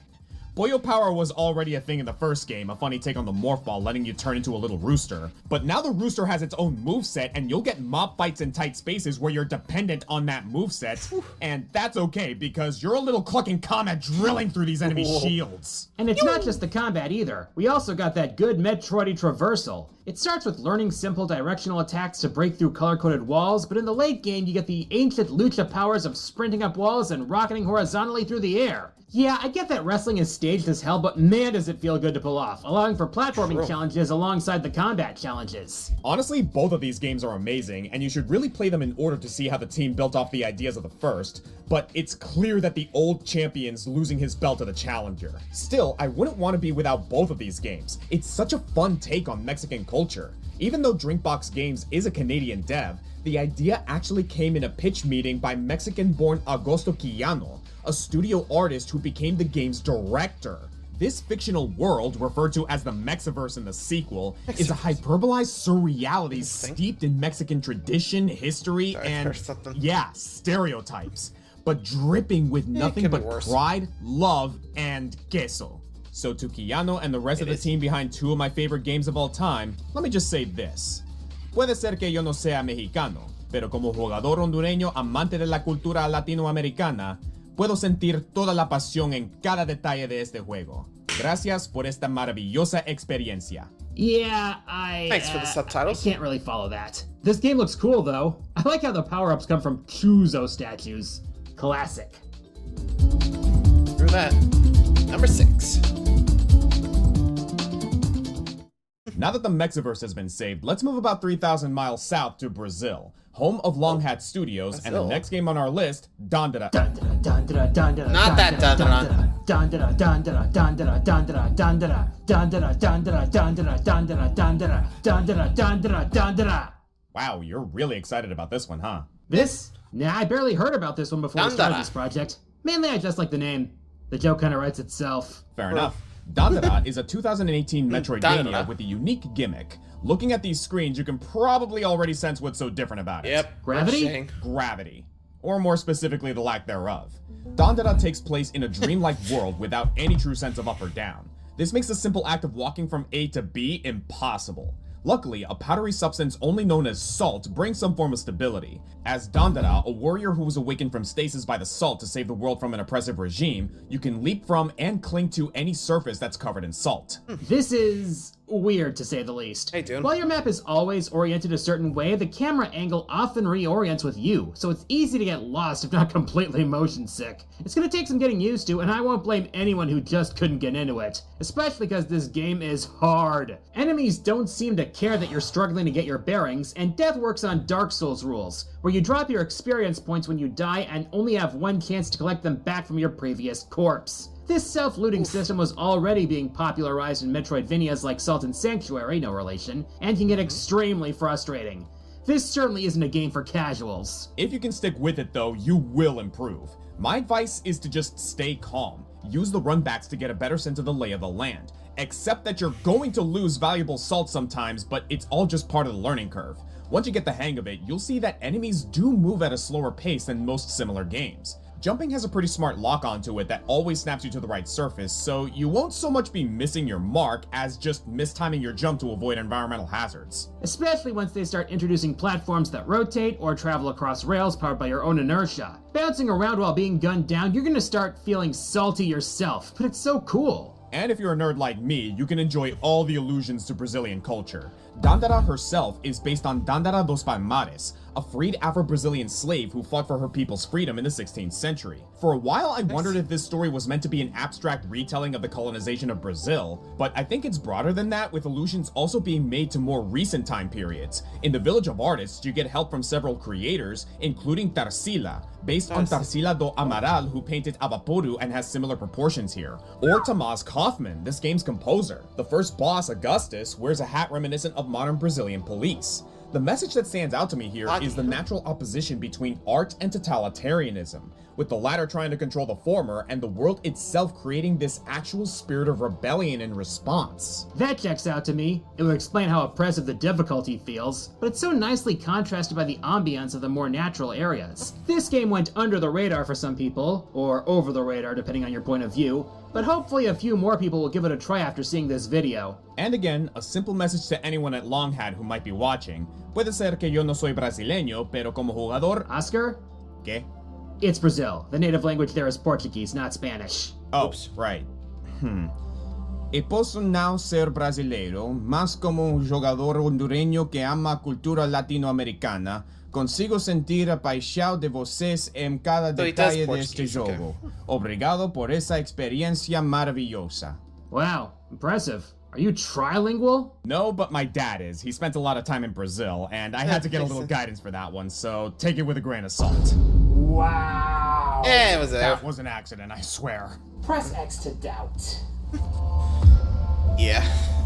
Pollo Power was already a thing in the first game, a funny take on the Morph Ball letting you turn into a little rooster. But now the rooster has its own moveset, and you'll get mob fights in tight spaces where you're dependent on that moveset. And that's okay, because you're a little clucking comet drilling through these enemy shields. And it's not just the combat either. We also got that good Metroidy traversal. It starts with learning simple directional attacks to break through color-coded walls, but in the late game you get the ancient lucha powers of sprinting up walls and rocketing horizontally through the air. Yeah, I get that wrestling is staged as hell, but man does it feel good to pull off, allowing for platforming challenges alongside the combat challenges. Honestly, both of these games are amazing, and you should really play them in order to see how the team built off the ideas of the first, but it's clear that the old champion's losing his belt to the challenger. Still, I wouldn't want to be without both of these games. It's such a fun take on Mexican culture. Even though Drinkbox Games is a Canadian dev, the idea actually came in a pitch meeting by Mexican-born Augusto Quijano, a studio artist who became the game's director. This fictional world, referred to as the Mexiverse in the sequel, is a hyperbolized surreality steeped in Mexican tradition, history, and, yeah, stereotypes. but dripping with nothing could be but worse. pride, love, and queso. So to Quijano and the rest of the team behind two of my favorite games of all time, let me just say this. Puede ser que yo no sea mexicano, pero como jugador hondureño amante de la cultura latinoamericana, puedo sentir toda la pasión en cada detalle de este juego. Gracias por esta maravillosa experiencia. Yeah, Thanks for the subtitles. I can't really follow that. This game looks cool, though. I like how the power-ups come from Chuzo statues. Classic. Through that. Number 6. Now that the Mexiverse has been saved, let's move about 3,000 miles south to Brazil, home of Long Hat Studios, and the next game on our list, Dandara. Not that Dandara. Wow, you're really excited about this one, huh? This? Nah, I barely heard about this one before we started this project. Mainly I just like the name. The joke kind of writes itself. Fair enough. Dandara is a 2018 Metroidvania with a unique gimmick. Looking at these screens, you can probably already sense what's so different about it. Yep. Gravity? Gravity. Or more specifically, the lack thereof. Dandara takes place in a dreamlike world without any true sense of up or down. This makes the simple act of walking from A to B impossible. Luckily, a powdery substance only known as salt brings some form of stability. As Dandara, a warrior who was awakened from stasis by the salt to save the world from an oppressive regime, you can leap from and cling to any surface that's covered in salt. This is weird, to say the least. Hey, dude. While your map is always oriented a certain way, the camera angle often reorients with you, so it's easy to get lost if not completely motion sick. It's gonna take some getting used to, and I won't blame anyone who just couldn't get into it, especially because this game is hard. Enemies don't seem to care that you're struggling to get your bearings, and death works on Dark Souls rules, where you drop your experience points when you die and only have one chance to collect them back from your previous corpse. This self-looting system was already being popularized in Metroidvanias like Salt and Sanctuary, no relation, and can get extremely frustrating. This certainly isn't a game for casuals. If you can stick with it though, you will improve. My advice is to just stay calm. Use the runbacks to get a better sense of the lay of the land. Accept that you're going to lose valuable salt sometimes, but it's all just part of the learning curve. Once you get the hang of it, you'll see that enemies do move at a slower pace than most similar games. Jumping has a pretty smart lock onto it that always snaps you to the right surface, so you won't so much be missing your mark as just mistiming your jump to avoid environmental hazards. Especially once they start introducing platforms that rotate or travel across rails powered by your own inertia. Bouncing around while being gunned down, you're gonna start feeling salty yourself, but it's so cool. And if you're a nerd like me, you can enjoy all the allusions to Brazilian culture. Dandara herself is based on Dandara dos Palmares, a freed Afro-Brazilian slave who fought for her people's freedom in the 16th century. For a while, I wondered if this story was meant to be an abstract retelling of the colonization of Brazil, but I think it's broader than that, with allusions also being made to more recent time periods. In the Village of Artists, you get help from several creators, including Tarsila, based on Tarsila do Amaral, who painted Avaporu and has similar proportions here. Or Tomás Kaufmann, this game's composer. The first boss, Augustus, wears a hat reminiscent of modern Brazilian police. The message that stands out to me here is the natural opposition between art and totalitarianism, with the latter trying to control the former and the world itself creating this actual spirit of rebellion in response. That checks out to me. It would explain how oppressive the difficulty feels, but it's so nicely contrasted by the ambience of the more natural areas. This game went under the radar for some people, or over the radar depending on your point of view, but hopefully a few more people will give it a try after seeing this video. And again, a simple message to anyone at Long Hat who might be watching. Puede ser que yo no soy brasileño, pero como jugador... Oscar? ¿Qué? It's Brazil. The native language there is Portuguese, not Spanish. Oh, right. E posso não ser brasileiro, mas como jogador hondureño que ama a cultura latino-americana, consigo sentir a paixão de vocês em cada detalhe deste jogo. Obrigado por essa experiência maravilhosa. Wow, impressive. Are you trilingual? No, but my dad is. He spent a lot of time in Brazil, and I had to get a little guidance for that one, so take it with a grain of salt. Wow. Yeah, it was That was an accident, I swear. Press X to doubt. Yeah.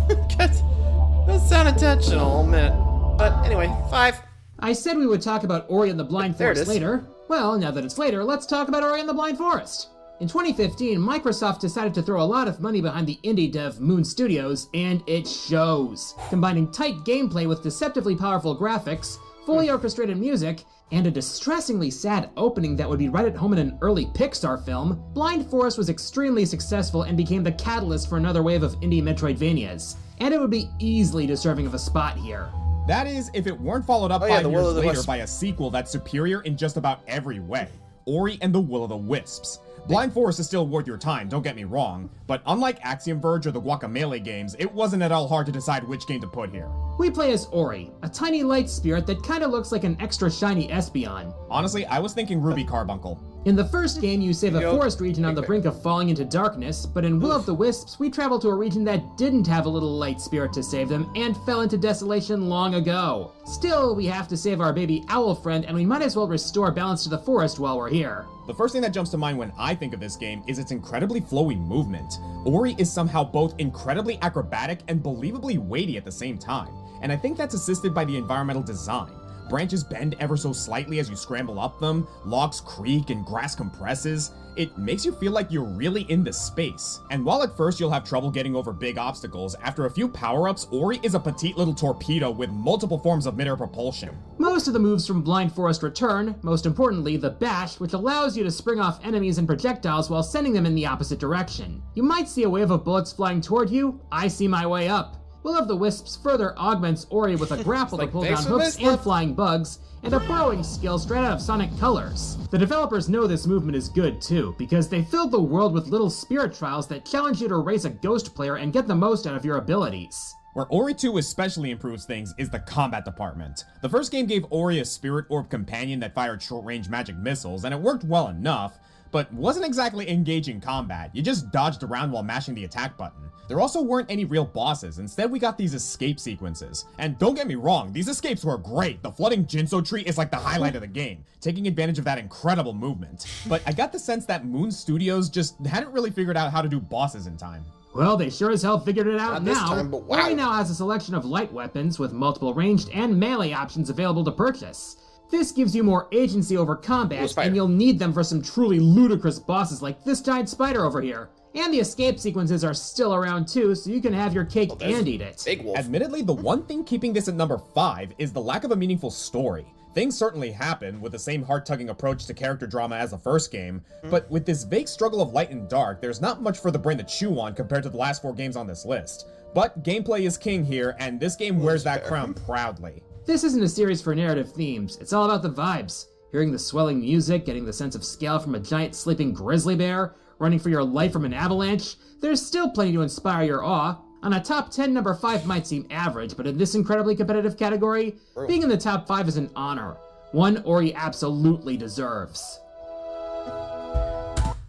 That sound intentional, man. But anyway, 5. I said we would talk about Ori and the Blind There it Forest is. later. Well, now that it's later, let's talk about Ori and the Blind Forest. In 2015, Microsoft decided to throw a lot of money behind the indie dev Moon Studios, and it shows. Combining tight gameplay with deceptively powerful graphics, fully orchestrated music, And a distressingly sad opening that would be right at home in an early Pixar film, Blind Forest was extremely successful and became the catalyst for another wave of indie Metroidvanias, and it would be easily deserving of a spot here. That is, if it weren't followed up 5 years later by a sequel that's superior in just about every way, Ori and the Will-o'-the-Wisps. Blind Forest is still worth your time, don't get me wrong, but unlike Axiom Verge or the Guacamelee games, it wasn't at all hard to decide which game to put here. We play as Ori, a tiny light spirit that kinda looks like an extra shiny Espeon. Honestly, I was thinking Ruby Carbuncle. In the first game, you save a forest region on the brink of falling into darkness, but in Will-o'-the-Wisps, we travel to a region that didn't have a little light spirit to save them and fell into desolation long ago. Still, we have to save our baby owl friend, and we might as well restore balance to the forest while we're here. The first thing that jumps to mind when I think of this game is its incredibly flowy movement. Ori is somehow both incredibly acrobatic and believably weighty at the same time, and I think that's assisted by the environmental design. Branches bend ever so slightly as you scramble up them, logs creak and grass compresses. It makes you feel like you're really in the space. And while at first you'll have trouble getting over big obstacles, after a few power-ups, Ori is a petite little torpedo with multiple forms of mid-air propulsion. Most of the moves from Blind Forest return, most importantly the bash, which allows you to spring off enemies and projectiles while sending them in the opposite direction. You might see a wave of bullets flying toward you, I see my way up. Will-o'-the-Wisps further augments Ori with a grapple to pull down hooks and flying bugs, and a burrowing skill straight out of Sonic Colors. The developers know this movement is good too, because they filled the world with little spirit trials that challenge you to race a ghost player and get the most out of your abilities. Where Ori 2 especially improves things is the combat department. The first game gave Ori a spirit orb companion that fired short-range magic missiles, and it worked well enough, but wasn't exactly engaging combat. You just dodged around while mashing the attack button. There also weren't any real bosses. Instead, we got these escape sequences. And don't get me wrong, these escapes were great. The flooding Jinso tree is like the highlight of the game, taking advantage of that incredible movement. But I got the sense that Moon Studios just hadn't really figured out how to do bosses in time. Well, they sure as hell figured it out now. Ori now has a selection of light weapons with multiple ranged and melee options available to purchase. This gives you more agency over combat, and you'll need them for some truly ludicrous bosses like this giant spider over here. And the escape sequences are still around too, so you can have your cake and eat it. Big wolf. Admittedly, the one thing keeping this at number 5 is the lack of a meaningful story. Things certainly happen with the same heart-tugging approach to character drama as the first game, but with this vague struggle of light and dark, there's not much for the brain to chew on compared to the last 4 games on this list. But gameplay is king here, and this game wears that crown proudly. This isn't a series for narrative themes, it's all about the vibes. Hearing the swelling music, getting the sense of scale from a giant sleeping grizzly bear, running for your life from an avalanche, there's still plenty to inspire your awe. On a top 10, number 5 might seem average, but in this incredibly competitive category, being in the top 5 is an honor. One Ori absolutely deserves.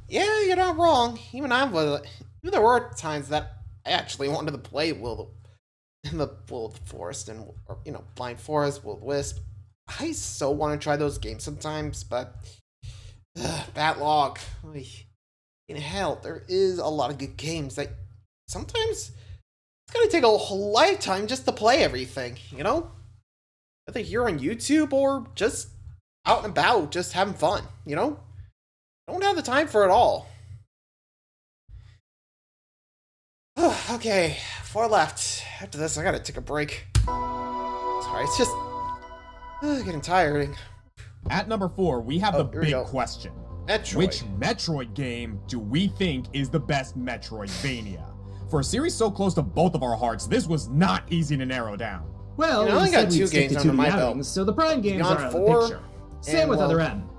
Yeah, you're not wrong. Even there were times that I actually wanted to play Will-o'-the-Forest and, Blind Forest, Will-o'-the-Wisp. I so want to try those games sometimes, but backlog. In hell, there is a lot of good games that sometimes it's gonna take a whole lifetime just to play everything, Whether you're on YouTube or just out and about, just having fun, Don't have the time for it all. Okay, 4 left. After this, I gotta take a break. Sorry, it's just getting tiring. At number 4, we have the big question. Metroid. Which Metroid game do we think is the best Metroidvania? For a series so close to both of our hearts, this was not easy to narrow down. Well, I only got 2 games under my belt, so the prime games are out of the picture. Same with other M.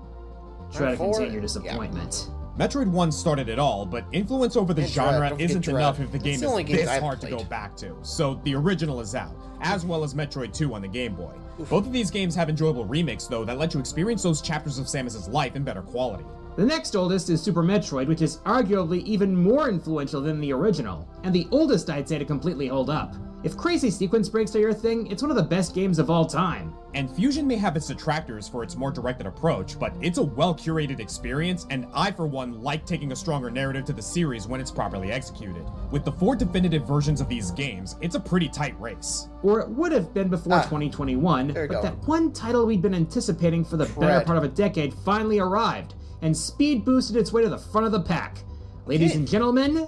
Try to contain your disappointment. Metroid 1 started it all, but influence over the genre isn't enough if the game is this hard to go back to, so the original is out, as well as Metroid 2 on the Game Boy. Both of these games have enjoyable remakes, though, that let you experience those chapters of Samus's life in better quality. The next oldest is Super Metroid, which is arguably even more influential than the original, and the oldest I'd say to completely hold up. If crazy sequence breaks are your thing, it's one of the best games of all time. And Fusion may have its detractors for its more directed approach, but it's a well-curated experience, and I, for one, like taking a stronger narrative to the series when it's properly executed. With the 4 definitive versions of these games, it's a pretty tight race. Or it would have been before 2021, but that one title we'd been anticipating for the better part of a decade finally arrived, and speed boosted its way to the front of the pack. Ladies and gentlemen,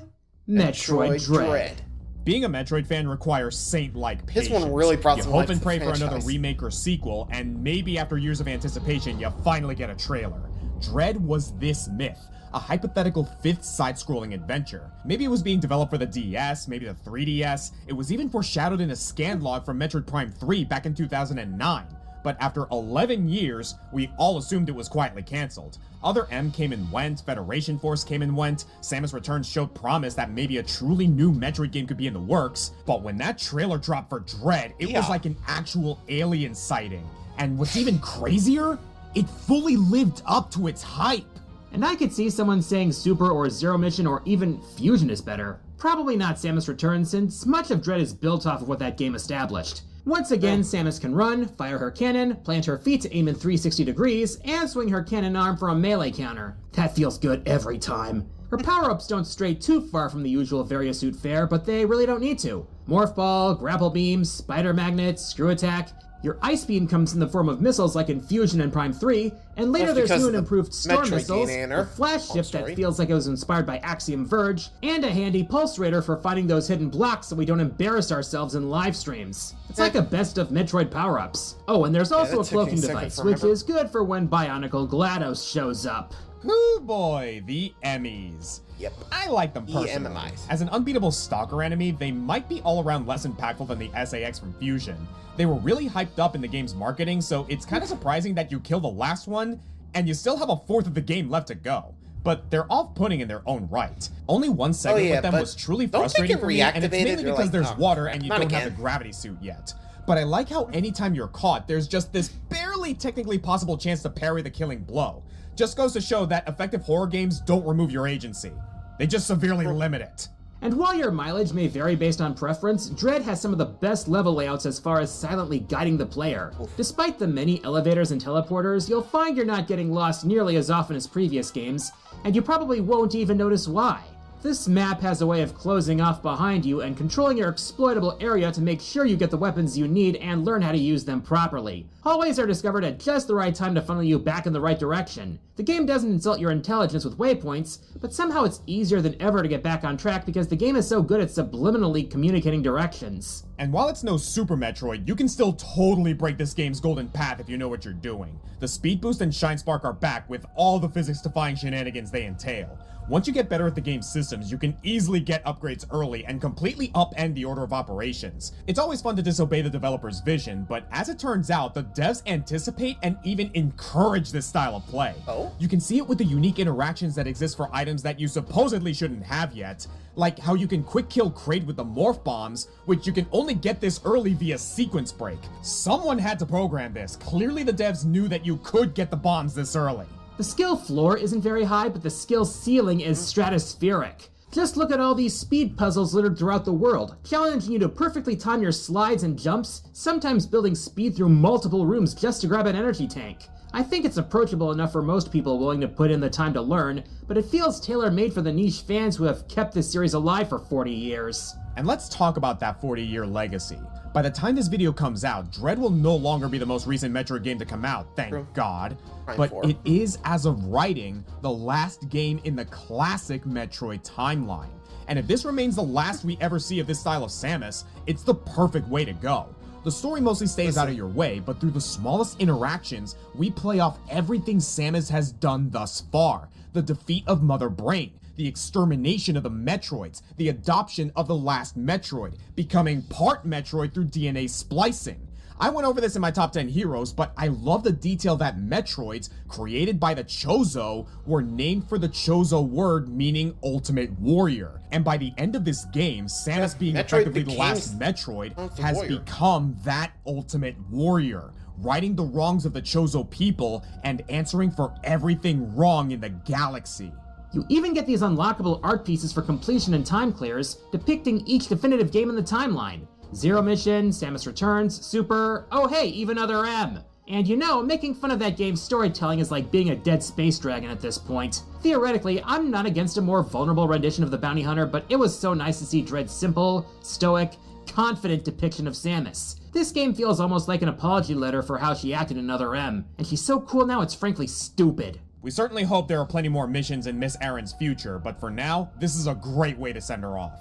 Metroid Dread. Being a Metroid fan requires saint-like patience. This one really brought you some hope life and to pray the for another franchise. remake or sequel, and maybe after years of anticipation, you finally get a trailer. Dread was this myth. A hypothetical fifth side-scrolling adventure. Maybe it was being developed for the DS, maybe the 3DS. It was even foreshadowed in a scan log from Metroid Prime 3 back in 2009. But after 11 years, we all assumed it was quietly cancelled. Other M came and went, Federation Force came and went, Samus Returns showed promise that maybe a truly new Metroid game could be in the works, but when that trailer dropped for Dread, it was like an actual alien sighting. And what's even crazier, it fully lived up to its hype. And I could see someone saying Super or Zero Mission or even Fusion is better. Probably not Samus Returns, since much of Dread is built off of what that game established. Once again, Samus can run, fire her cannon, plant her feet to aim in 360 degrees, and swing her cannon arm for a melee counter. That feels good every time. Her power-ups don't stray too far from the usual Variasuit fare, but they really don't need to. Morph Ball, Grapple Beam, Spider Magnet, Screw Attack. Your Ice Beam comes in the form of missiles like in Fusion and Prime 3, and later there's new and improved Storm Missiles, a Flash Shift that feels like it was inspired by Axiom Verge, and a handy Pulse Raider for fighting those hidden blocks so we don't embarrass ourselves in live streams. It's like a best of Metroid power-ups. Oh, and there's also a cloaking device, which is good for when Bionicle GLaDOS shows up. Hoo boy, the Emmys. Yep. I like them personally. As an unbeatable stalker enemy, they might be all around less impactful than the SAX from Fusion. They were really hyped up in the game's marketing, so it's kind of surprising that you kill the last one, and you still have a fourth of the game left to go. But they're off-putting in their own right. Only one segment with them was truly frustrating for me, and it's mainly because there's water and you don't have the gravity suit yet. But I like how anytime you're caught, there's just this barely technically possible chance to parry the killing blow. Just goes to show that effective horror games don't remove your agency. They just severely limit it. And while your mileage may vary based on preference, Dread has some of the best level layouts as far as silently guiding the player. Despite the many elevators and teleporters, you'll find you're not getting lost nearly as often as previous games, and you probably won't even notice why. This map has a way of closing off behind you and controlling your exploitable area to make sure you get the weapons you need and learn how to use them properly. Hallways are discovered at just the right time to funnel you back in the right direction. The game doesn't insult your intelligence with waypoints, but somehow it's easier than ever to get back on track because the game is so good at subliminally communicating directions. And while it's no Super Metroid, you can still totally break this game's golden path if you know what you're doing. The Speed Boost and Shine Spark are back with all the physics-defying shenanigans they entail. Once you get better at the game's systems, you can easily get upgrades early and completely upend the order of operations. It's always fun to disobey the developer's vision, but as it turns out, the devs anticipate and even encourage this style of play. You can see it with the unique interactions that exist for items that you supposedly shouldn't have yet, like how you can quick kill Kraid with the Morph Bombs, which you can only get this early via Sequence Break. Someone had to program this. Clearly the devs knew that you could get the bombs this early. The skill floor isn't very high, but the skill ceiling is stratospheric. Just look at all these speed puzzles littered throughout the world, challenging you to perfectly time your slides and jumps, sometimes building speed through multiple rooms just to grab an energy tank. I think it's approachable enough for most people willing to put in the time to learn, but it feels tailor-made for the niche fans who have kept this series alive for 40 years. And let's talk about that 40-year legacy. By the time this video comes out, Dread will no longer be the most recent Metroid game to come out, thank God. But it is, as of writing, the last game in the classic Metroid timeline. And if this remains the last we ever see of this style of Samus, it's the perfect way to go. The story mostly stays out of your way, but through the smallest interactions, we play off everything Samus has done thus far. The defeat of Mother Brain, the extermination of the Metroids, the adoption of the last Metroid, becoming part Metroid through DNA splicing. I went over this in my top 10 heroes, but I love the detail that Metroids, created by the Chozo, were named for the Chozo word meaning ultimate warrior. And by the end of this game, Samus being effectively the last Metroid has become that ultimate warrior, righting the wrongs of the Chozo people and answering for everything wrong in the galaxy. You even get these unlockable art pieces for completion and time clears, depicting each definitive game in the timeline. Zero Mission, Samus Returns, Super, oh hey, even Other M. And you know, making fun of that game's storytelling is like being a dead space dragon at this point. Theoretically, I'm not against a more vulnerable rendition of the bounty hunter, but it was so nice to see Dread's simple, stoic, confident depiction of Samus. This game feels almost like an apology letter for how she acted in Other M, and she's so cool now it's frankly stupid. We certainly hope there are plenty more missions in Miss Erin's future, but for now, this is a great way to send her off.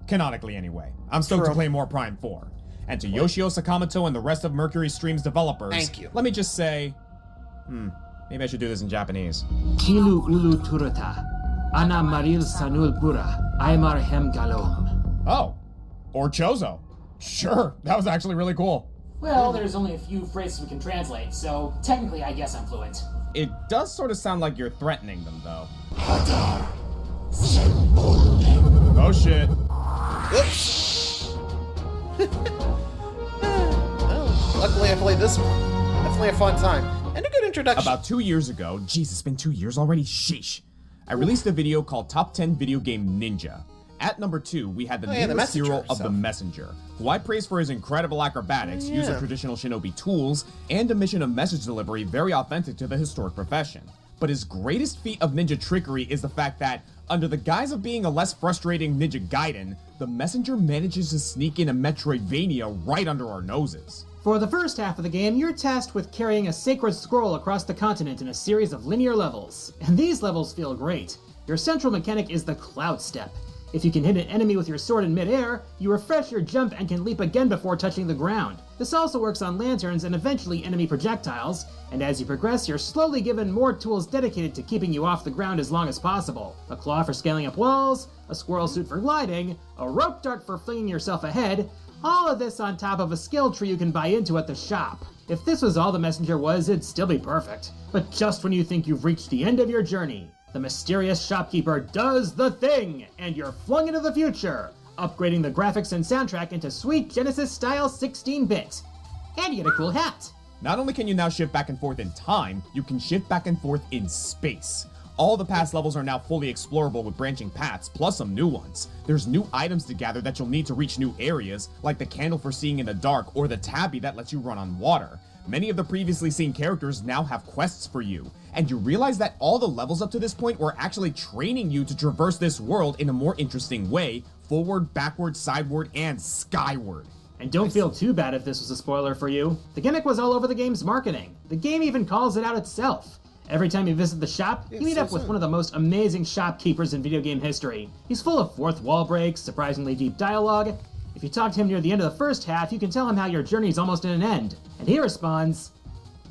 Canonically anyway. I'm stoked to play more Prime 4. And to Yoshio Sakamoto and the rest of Mercury Stream's developers, thank you. Let me just say, maybe I should do this in Japanese. Kilu ulu turata, ana maril sanul pura, aymar hem galom. Oh, or Chozo. Sure, that was actually really cool. Well, there's only a few phrases we can translate, so technically I guess I'm fluent. It does sort of sound like you're threatening them, though. Oh shit. Oops. Well, luckily I played this one. Definitely a fun time. And a good introduction. About 2 years ago, jeez, it's been 2 years already, sheesh. I released a video called Top 10 Video Game Ninja. At number 2, we had the nameless hero of the Messenger, who I praise for his incredible acrobatics, use of traditional shinobi tools, and a mission of message delivery very authentic to the historic profession. But his greatest feat of ninja trickery is the fact that, under the guise of being a less frustrating Ninja Gaiden, the Messenger manages to sneak in a Metroidvania right under our noses. For the first half of the game, you're tasked with carrying a sacred scroll across the continent in a series of linear levels. And these levels feel great. Your central mechanic is the Cloud Step. If you can hit an enemy with your sword in midair, you refresh your jump and can leap again before touching the ground. This also works on lanterns and eventually enemy projectiles, and as you progress, you're slowly given more tools dedicated to keeping you off the ground as long as possible. A claw for scaling up walls, a squirrel suit for gliding, a rope dart for flinging yourself ahead, all of this on top of a skill tree you can buy into at the shop. If this was all the Messenger was, it'd still be perfect. But just when you think you've reached the end of your journey, the mysterious shopkeeper does the thing, and you're flung into the future, upgrading the graphics and soundtrack into sweet Genesis-style 16-bit. And you get a cool hat. Not only can you now shift back and forth in time, you can shift back and forth in space. All the past levels are now fully explorable with branching paths, plus some new ones. There's new items to gather that you'll need to reach new areas, like the candle for seeing in the dark or the tabby that lets you run on water. Many of the previously seen characters now have quests for you, and you realize that all the levels up to this point were actually training you to traverse this world in a more interesting way, forward, backward, sideward, and skyward. And don't feel too bad if this was a spoiler for you. The gimmick was all over the game's marketing. The game even calls it out itself. Every time you visit the shop, you meet up with one of the most amazing shopkeepers in video game history. He's full of fourth wall breaks, surprisingly deep dialogue. If you talk to him near the end of the first half, you can tell him how your journey's almost at an end. And he responds,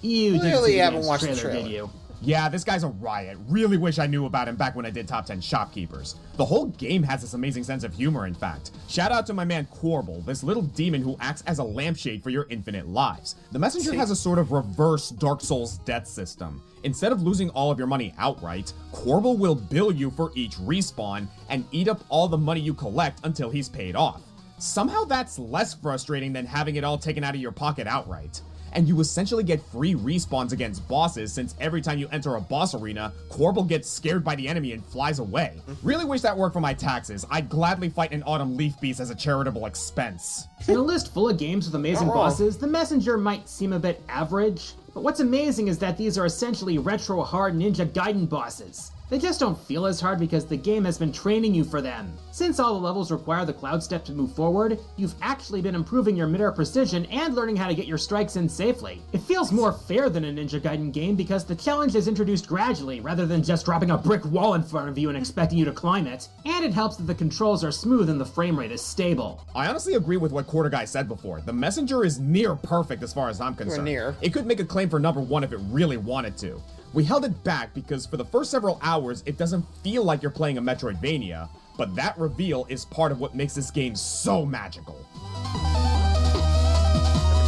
"You didn't see the game's trailer, did you?" Yeah, this guy's a riot. Really wish I knew about him back when I did Top 10 Shopkeepers. The whole game has this amazing sense of humor, in fact. Shout out to my man Corbel, this little demon who acts as a lampshade for your infinite lives. The Messenger has a sort of reverse Dark Souls death system. Instead of losing all of your money outright, Corbel will bill you for each respawn and eat up all the money you collect until he's paid off. Somehow that's less frustrating than having it all taken out of your pocket outright. And you essentially get free respawns against bosses, since every time you enter a boss arena, Corbel gets scared by the enemy and flies away. Really wish that worked for my taxes. I'd gladly fight an autumn leaf beast as a charitable expense. In a list full of games with amazing bosses, the Messenger might seem a bit average, but what's amazing is that these are essentially retro hard Ninja Gaiden bosses. They just don't feel as hard because the game has been training you for them. Since all the levels require the Cloud Step to move forward, you've actually been improving your midair precision and learning how to get your strikes in safely. It feels more fair than a Ninja Gaiden game because the challenge is introduced gradually rather than just dropping a brick wall in front of you and expecting you to climb it, and it helps that the controls are smooth and the frame rate is stable. I honestly agree with what Quarter Guy said before. The Messenger is near perfect as far as I'm concerned. It could make a claim for number 1 if it really wanted to. We held it back because for the first several hours, it doesn't feel like you're playing a Metroidvania, but that reveal is part of what makes this game so magical. Number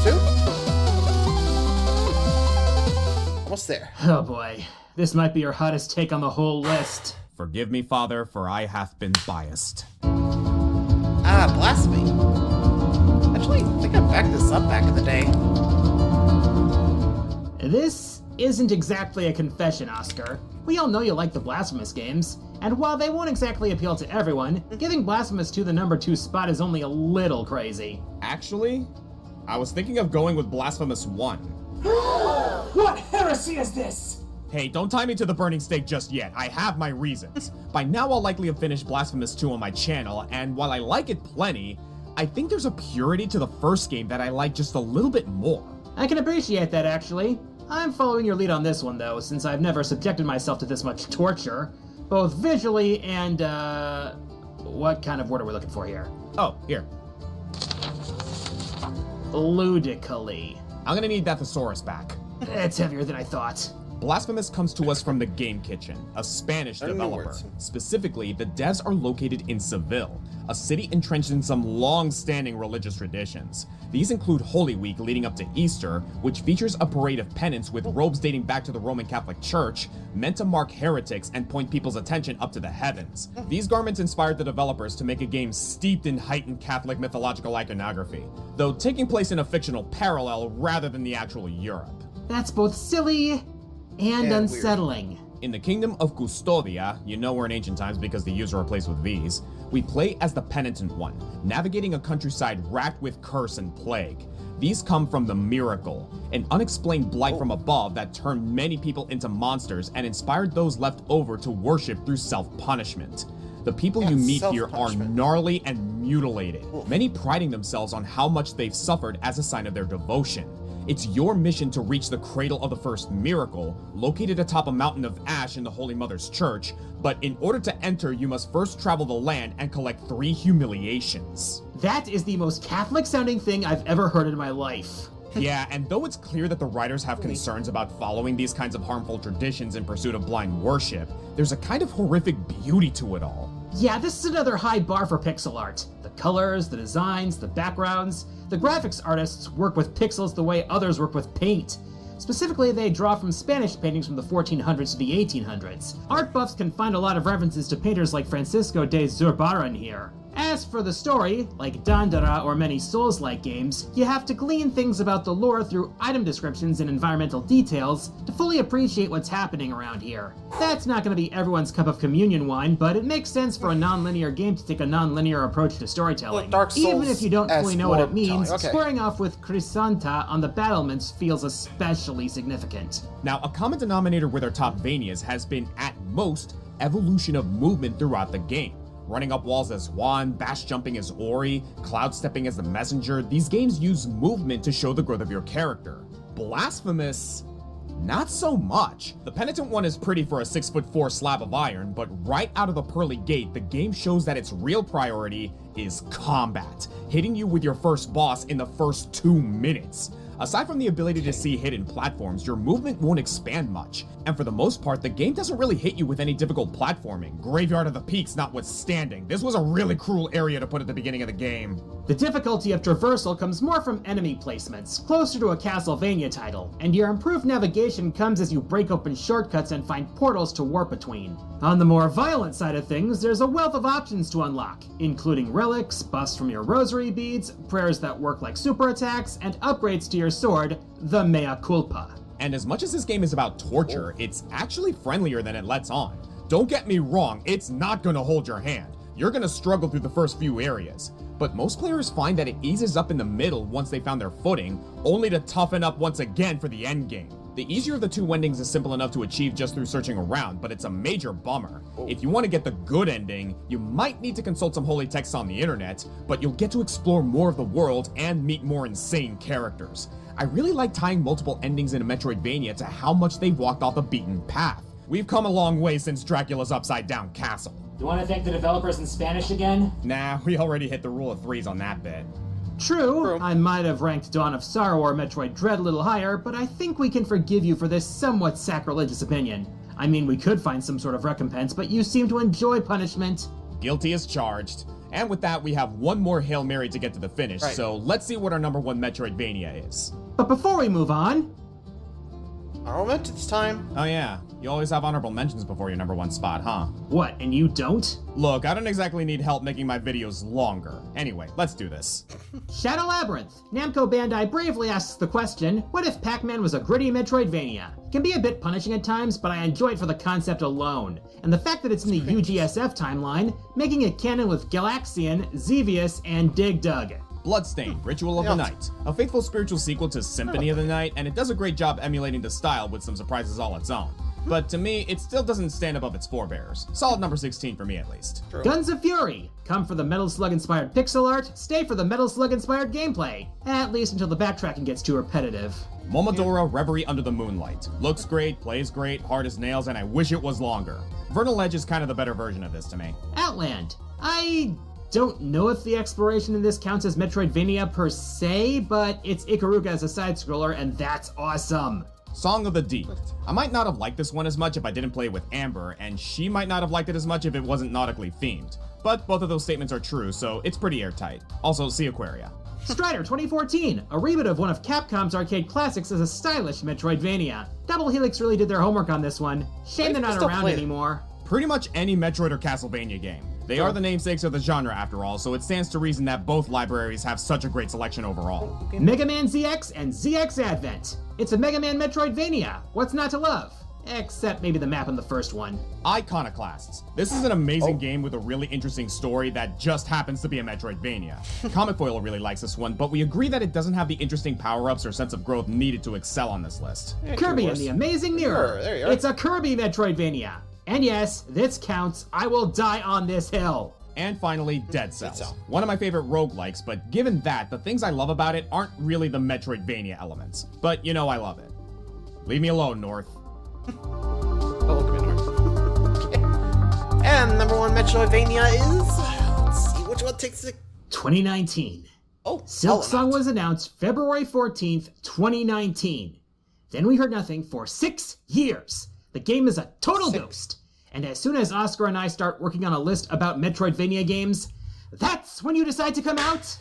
2? Almost there. Oh boy, this might be your hottest take on the whole list. Forgive me, Father, for I have been biased. Ah, blasphemy. Actually, I think I backed this up back in the day. This isn't exactly a confession, Oscar. We all know you like the Blasphemous games, and while they won't exactly appeal to everyone, giving Blasphemous 2 the number 2 spot is only a little crazy. Actually, I was thinking of going with Blasphemous 1. What heresy is this? Hey, don't tie me to the burning stake just yet. I have my reasons. By now I'll likely have finished Blasphemous 2 on my channel, and while I like it plenty, I think there's a purity to the first game that I like just a little bit more. I can appreciate that, actually. I'm following your lead on this one, though, since I've never subjected myself to this much torture, both visually and, What kind of word are we looking for here? Oh, here. Ludically. I'm gonna need that thesaurus back. It's heavier than I thought. Blasphemous comes to us from the Game Kitchen, a Spanish developer. Specifically, the devs are located in Seville, a city entrenched in some long-standing religious traditions. These include Holy Week leading up to Easter, which features a parade of penance with robes dating back to the Roman Catholic Church, meant to mark heretics and point people's attention up to the heavens. These garments inspired the developers to make a game steeped in heightened Catholic mythological iconography, though taking place in a fictional parallel rather than the actual Europe. That's both silly and unsettling. Weird. In the kingdom of Custodia, you know we're in ancient times because the U's are replaced with V's, we play as the penitent one, navigating a countryside racked with curse and plague. These come from the miracle, an unexplained blight from above that turned many people into monsters and inspired those left over to worship through self-punishment. The people you meet here are gnarly and mutilated, many priding themselves on how much they've suffered as a sign of their devotion. It's your mission to reach the cradle of the first miracle, located atop a mountain of ash in the Holy Mother's Church, but in order to enter, you must first travel the land and collect 3 humiliations. That is the most Catholic-sounding thing I've ever heard in my life. Yeah, and though it's clear that the writers have concerns about following these kinds of harmful traditions in pursuit of blind worship, there's a kind of horrific beauty to it all. Yeah, this is another high bar for pixel art. The colors, the designs, the backgrounds. The graphics artists work with pixels the way others work with paint. Specifically, they draw from Spanish paintings from the 1400s to the 1800s. Art buffs can find a lot of references to painters like Francisco de Zurbarán here. As for the story, like Dandara or many Souls-like games, you have to glean things about the lore through item descriptions and environmental details to fully appreciate what's happening around here. That's not going to be everyone's cup of communion wine, but it makes sense for a non-linear game to take a non-linear approach to storytelling. Dark Souls Even if you don't fully know what it means, okay. squaring off with Crisanta on the battlements feels especially significant. Now, a common denominator with our top Vanias has been, at most, evolution of movement throughout the game. Running up walls as Juan, bash jumping as Ori, cloud stepping as the messenger, these games use movement to show the growth of your character. Blasphemous, not so much. The penitent one is pretty for a 6'4" slab of iron, but right out of the pearly gate, the game shows that its real priority is combat, hitting you with your first boss in the first 2 minutes. Aside from the ability to see hidden platforms, your movement won't expand much, and for the most part, the game doesn't really hit you with any difficult platforming, Graveyard of the Peaks notwithstanding. This was a really cruel area to put at the beginning of the game. The difficulty of traversal comes more from enemy placements, closer to a Castlevania title, and your improved navigation comes as you break open shortcuts and find portals to warp between. On the more violent side of things, there's a wealth of options to unlock, including relics, buffs from your rosary beads, prayers that work like super attacks, and upgrades to your sword, the Mea Culpa. And as much as this game is about torture, it's actually friendlier than it lets on. Don't get me wrong, it's not gonna hold your hand. You're gonna struggle through the first few areas. But most players find that it eases up in the middle once they found their footing, only to toughen up once again for the endgame. The easier of the 2 endings is simple enough to achieve just through searching around, but it's a major bummer. If you want to get the good ending, you might need to consult some holy texts on the internet, but you'll get to explore more of the world and meet more insane characters. I really like tying multiple endings in a Metroidvania to how much they've walked off the beaten path. We've come a long way since Dracula's Upside Down Castle. You want to thank the developers in Spanish again? Nah, we already hit the rule of 3s on that bit. True, I might have ranked Dawn of Sorrow or Metroid Dread a little higher, but I think we can forgive you for this somewhat sacrilegious opinion. I mean, we could find some sort of recompense, but you seem to enjoy punishment. Guilty as charged. And with that, we have one more Hail Mary to get to the finish, so let's see what our number 1 Metroidvania is. But before we move on... Honorable mention this time. Oh yeah, you always have honorable mentions before your number 1 spot, huh? What, and you don't? Look, I don't exactly need help making my videos longer. Anyway, let's do this. Shadow Labyrinth. Namco Bandai bravely asks the question, what if Pac-Man was a gritty Metroidvania? It can be a bit punishing at times, but I enjoy it for the concept alone. And the fact that it's in the UGSF timeline, making it canon with Galaxian, Xevious, and Dig Dug. Bloodstained, Ritual of the Night, a faithful spiritual sequel to Symphony of the Night, and it does a great job emulating the style with some surprises all its own. but to me, it still doesn't stand above its forebears. Solid number 16 for me at least. True. Guns of Fury. Come for the Metal Slug-inspired pixel art, stay for the Metal Slug-inspired gameplay. At least until the backtracking gets too repetitive. Momodora Reverie Under the Moonlight. Looks great, plays great, hard as nails, and I wish it was longer. Vernal Edge is kind of the better version of this to me. Outland. I don't know if the exploration in this counts as Metroidvania per se, but it's Ikaruga as a side-scroller, and that's awesome. Song of the Deep. I might not have liked this one as much if I didn't play it with Amber, and she might not have liked it as much if it wasn't nautically themed. But both of those statements are true, so it's pretty airtight. Also, see Aquaria. Strider 2014, a reboot of one of Capcom's arcade classics as a stylish Metroidvania. Double Helix really did their homework on this one. Shame they're not around anymore. Pretty much any Metroid or Castlevania game. They are the namesakes of the genre after all, so it stands to reason that both libraries have such a great selection overall. Mega Man ZX and ZX Advent. It's a Mega Man Metroidvania. What's not to love? Except maybe the map in the first one. Iconoclasts. This is an amazing game with a really interesting story that just happens to be a Metroidvania. Comic Foil really likes this one, but we agree that it doesn't have the interesting power-ups or sense of growth needed to excel on this list. Kirby and the Amazing Mirror. There you are. It's a Kirby Metroidvania. And yes, this counts. I will die on this hill. And finally, Dead Cells. One of my favorite roguelikes, but given that, the things I love about it aren't really the Metroidvania elements. But you know I love it. Leave me alone, North. Okay. And number one Metroidvania is... Let's see, which one takes it? 2019. Oh, Silk Song was announced February 14th, 2019. Then we heard nothing for 6 years. The game is a total ghost. And as soon as Oscar and I start working on a list about Metroidvania games, that's when you decide to come out?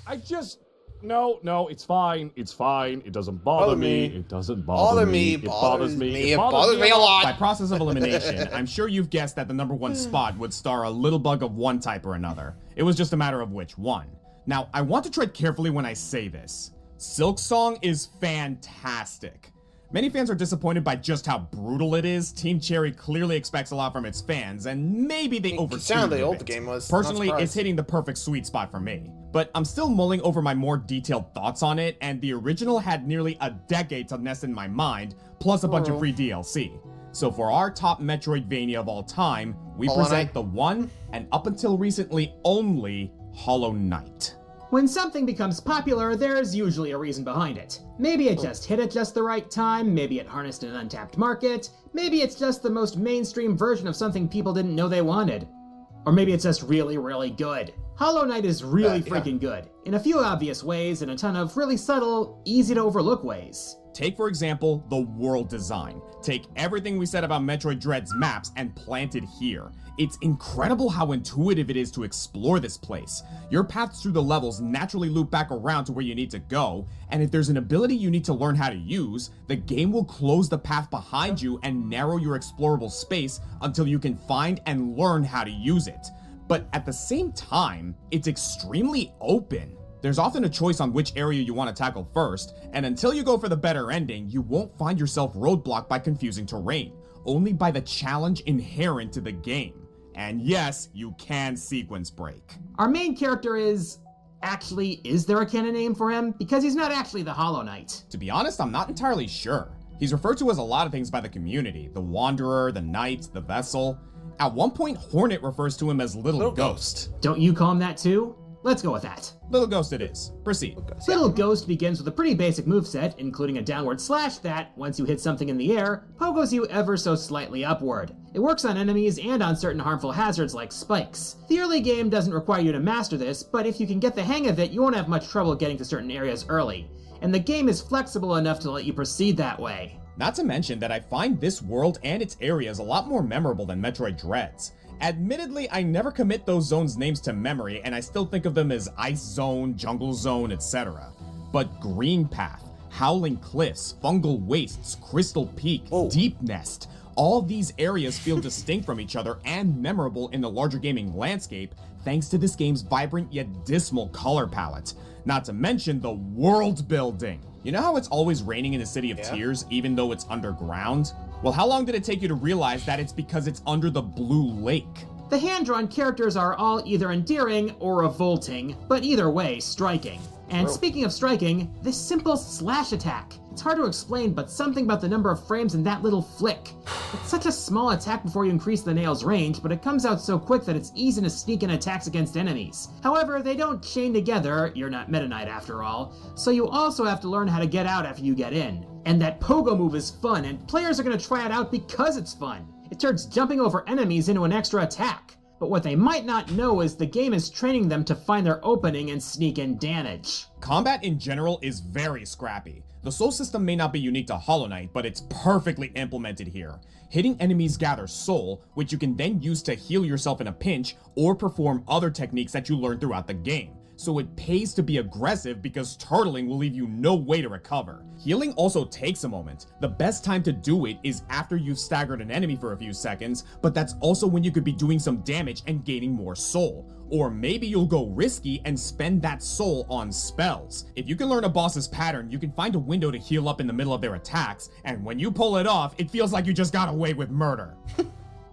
No, it's fine. It's fine. It doesn't bother me. It doesn't bother me. It bothers me a lot. By process of elimination, I'm sure you've guessed that the number one spot would star a little bug of one type or another. It was just a matter of which one. Now, I want to tread carefully when I say this. Silk Song is fantastic. Many fans are disappointed by just how brutal it is. Team Cherry clearly expects a lot from its fans, and maybe they overtuned the it. old game was. Personally, it's hitting the perfect sweet spot for me. But I'm still mulling over my more detailed thoughts on it, and the original had nearly a decade to nest in my mind, plus a bunch of free DLC. So for our top Metroidvania of all time, we present the one, and up until recently only, Hollow Knight. When something becomes popular, there's usually a reason behind it. Maybe it just hit at just the right time, maybe it harnessed an untapped market, maybe it's just the most mainstream version of something people didn't know they wanted. Or maybe it's just really, really good. Hollow Knight is really freaking good, in a few obvious ways and a ton of really subtle, easy to overlook ways. Take, for example, the world design. Take everything we said about Metroid Dread's maps and plant it here. It's incredible how intuitive it is to explore this place. Your paths through the levels naturally loop back around to where you need to go, and if there's an ability you need to learn how to use, the game will close the path behind you and narrow your explorable space until you can find and learn how to use it. But at the same time, it's extremely open. There's often a choice on which area you want to tackle first, and until you go for the better ending, you won't find yourself roadblocked by confusing terrain, only by the challenge inherent to the game. And yes, you can sequence break. Our main character is there a canon name for him? Because he's not actually the Hollow Knight. To be honest, I'm not entirely sure. He's referred to as a lot of things by the community. The Wanderer, the Knight, the Vessel. At one point, Hornet refers to him as Little Ghost. Don't you call him that too? Let's go with that. Little Ghost it is. Proceed. Little Ghost begins with a pretty basic moveset, including a downward slash that, once you hit something in the air, pogos you ever so slightly upward. It works on enemies and on certain harmful hazards like spikes. The early game doesn't require you to master this, but if you can get the hang of it, you won't have much trouble getting to certain areas early. And the game is flexible enough to let you proceed that way. Not to mention that I find this world and its areas a lot more memorable than Metroid Dread's. Admittedly, I never commit those zones' names to memory, and I still think of them as Ice Zone, Jungle Zone, etc. But Green Path, Howling Cliffs, Fungal Wastes, Crystal Peak, Deep Nest, all these areas feel distinct from each other and memorable in the larger gaming landscape thanks to this game's vibrant yet dismal color palette. Not to mention the world building. You know how it's always raining in the City of Tears even though it's underground? Well, how long did it take you to realize that it's because it's under the Blue Lake? The hand-drawn characters are all either endearing or revolting, but either way, striking. And speaking of striking, this simple slash attack. It's hard to explain, but something about the number of frames in that little flick. It's such a small attack before you increase the nail's range, but it comes out so quick that it's easy to sneak in attacks against enemies. However, they don't chain together, you're not Meta Knight after all, so you also have to learn how to get out after you get in. And that pogo move is fun, and players are going to try it out because it's fun. It turns jumping over enemies into an extra attack. But what they might not know is the game is training them to find their opening and sneak in damage. Combat in general is very scrappy. The soul system may not be unique to Hollow Knight, but it's perfectly implemented here. Hitting enemies gathers soul, which you can then use to heal yourself in a pinch or perform other techniques that you learn throughout the game. So it pays to be aggressive because turtling will leave you no way to recover. Healing also takes a moment. The best time to do it is after you've staggered an enemy for a few seconds, but that's also when you could be doing some damage and gaining more soul. Or maybe you'll go risky and spend that soul on spells. If you can learn a boss's pattern, you can find a window to heal up in the middle of their attacks, and when you pull it off, it feels like you just got away with murder.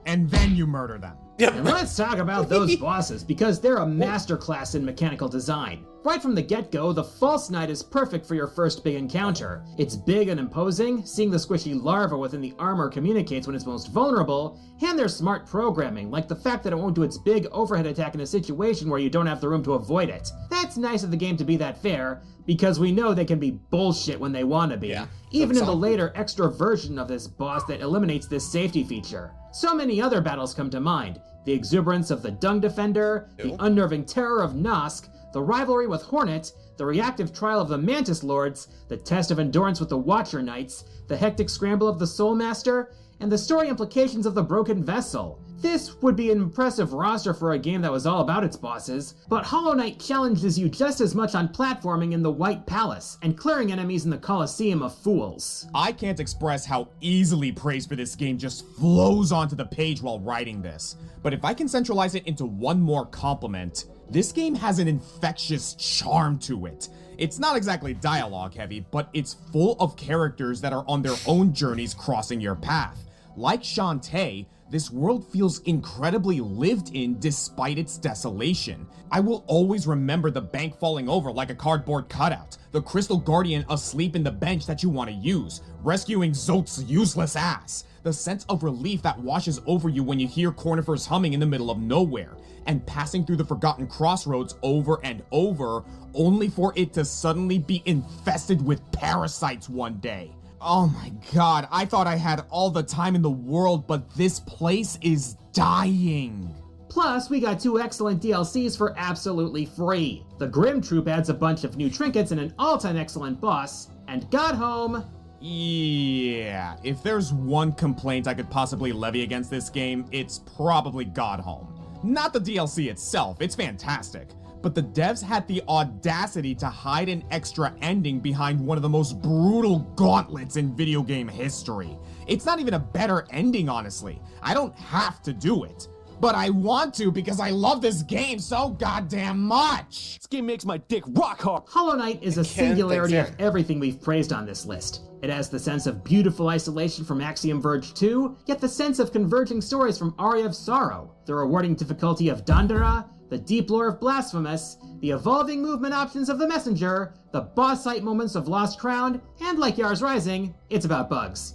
And then you murder them. And let's talk about those bosses, because they're a masterclass in mechanical design. Right from the get-go, the False Knight is perfect for your first big encounter. It's big and imposing, seeing the squishy larva within the armor communicates when it's most vulnerable, and there's smart programming, like the fact that it won't do its big overhead attack in a situation where you don't have the room to avoid it. That's nice of the game to be that fair, because we know they can be bullshit when they want to be, even in the later extra version of this boss that eliminates this safety feature. So many other battles come to mind. The exuberance of the Dung Defender, the unnerving terror of Nosk, the rivalry with Hornet, the reactive trial of the Mantis Lords, the test of endurance with the Watcher Knights, the hectic scramble of the Soul Master, and the story implications of the Broken Vessel. This would be an impressive roster for a game that was all about its bosses, but Hollow Knight challenges you just as much on platforming in the White Palace, and clearing enemies in the Colosseum of Fools. I can't express how easily praise for this game just flows onto the page while writing this, but if I can centralize it into one more compliment, this game has an infectious charm to it. It's not exactly dialogue heavy, but it's full of characters that are on their own journeys crossing your path. Like Shantae, this world feels incredibly lived in despite its desolation. I will always remember the bank falling over like a cardboard cutout, the Crystal Guardian asleep in the bench that you want to use, rescuing Zolt's useless ass, the sense of relief that washes over you when you hear Cornifer's humming in the middle of nowhere, and passing through the Forgotten Crossroads over and over, only for it to suddenly be infested with parasites one day. Oh my god, I thought I had all the time in the world, but this place is dying. Plus, we got 2 excellent DLCs for absolutely free. The Grim Troop adds a bunch of new trinkets and an all-time excellent boss, and God Home... Yeah, if there's one complaint I could possibly levy against this game, it's probably God Home. Not the DLC itself, it's fantastic. But the devs had the audacity to hide an extra ending behind one of the most brutal gauntlets in video game history. It's not even a better ending, honestly. I don't have to do it. But I want to because I love this game so goddamn much! This game makes my dick rock hard! Hollow Knight is a singularity of everything we've praised on this list. It has the sense of beautiful isolation from Axiom Verge 2, yet the sense of converging stories from Aria of Sorrow, the rewarding difficulty of Dandara, the deep lore of Blasphemous, the evolving movement options of The Messenger, the boss fight moments of Lost Crown, and like Yar's Rising, it's about bugs.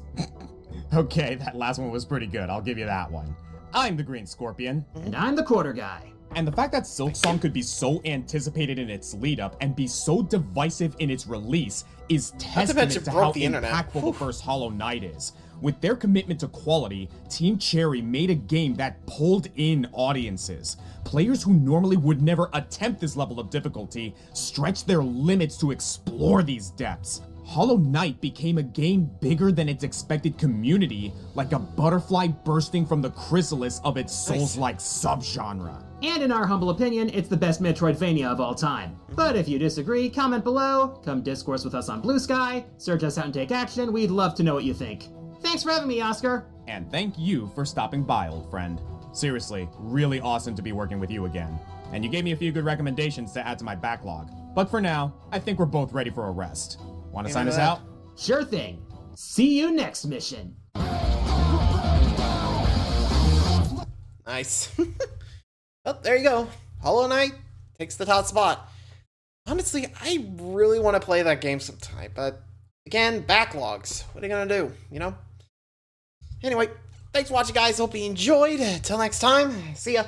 Okay, that last one was pretty good, I'll give you that one. I'm the Green Scorpion. And I'm the Quarter Guy. And the fact that Silksong could be so anticipated in its lead-up and be so divisive in its release is testament to how impactful the first Hollow Knight is. With their commitment to quality, Team Cherry made a game that pulled in audiences. Players who normally would never attempt this level of difficulty stretched their limits to explore these depths. Hollow Knight became a game bigger than its expected community, like a butterfly bursting from the chrysalis of its Souls-like subgenre. And in our humble opinion, it's the best Metroidvania of all time. But if you disagree, comment below, come discourse with us on Blue Sky, search us out and take action, we'd love to know what you think. Thanks for having me, Oscar! And thank you for stopping by, old friend. Seriously, really awesome to be working with you again. And you gave me a few good recommendations to add to my backlog. But for now, I think we're both ready for a rest. Want to sign us out? Sure thing. See you next mission. Nice. Oh, there you go. Hollow Knight takes the top spot. Honestly, I really want to play that game sometime, but again, backlogs. What are you gonna do, you know? Anyway, thanks for watching, guys. Hope you enjoyed. Till next time, see ya.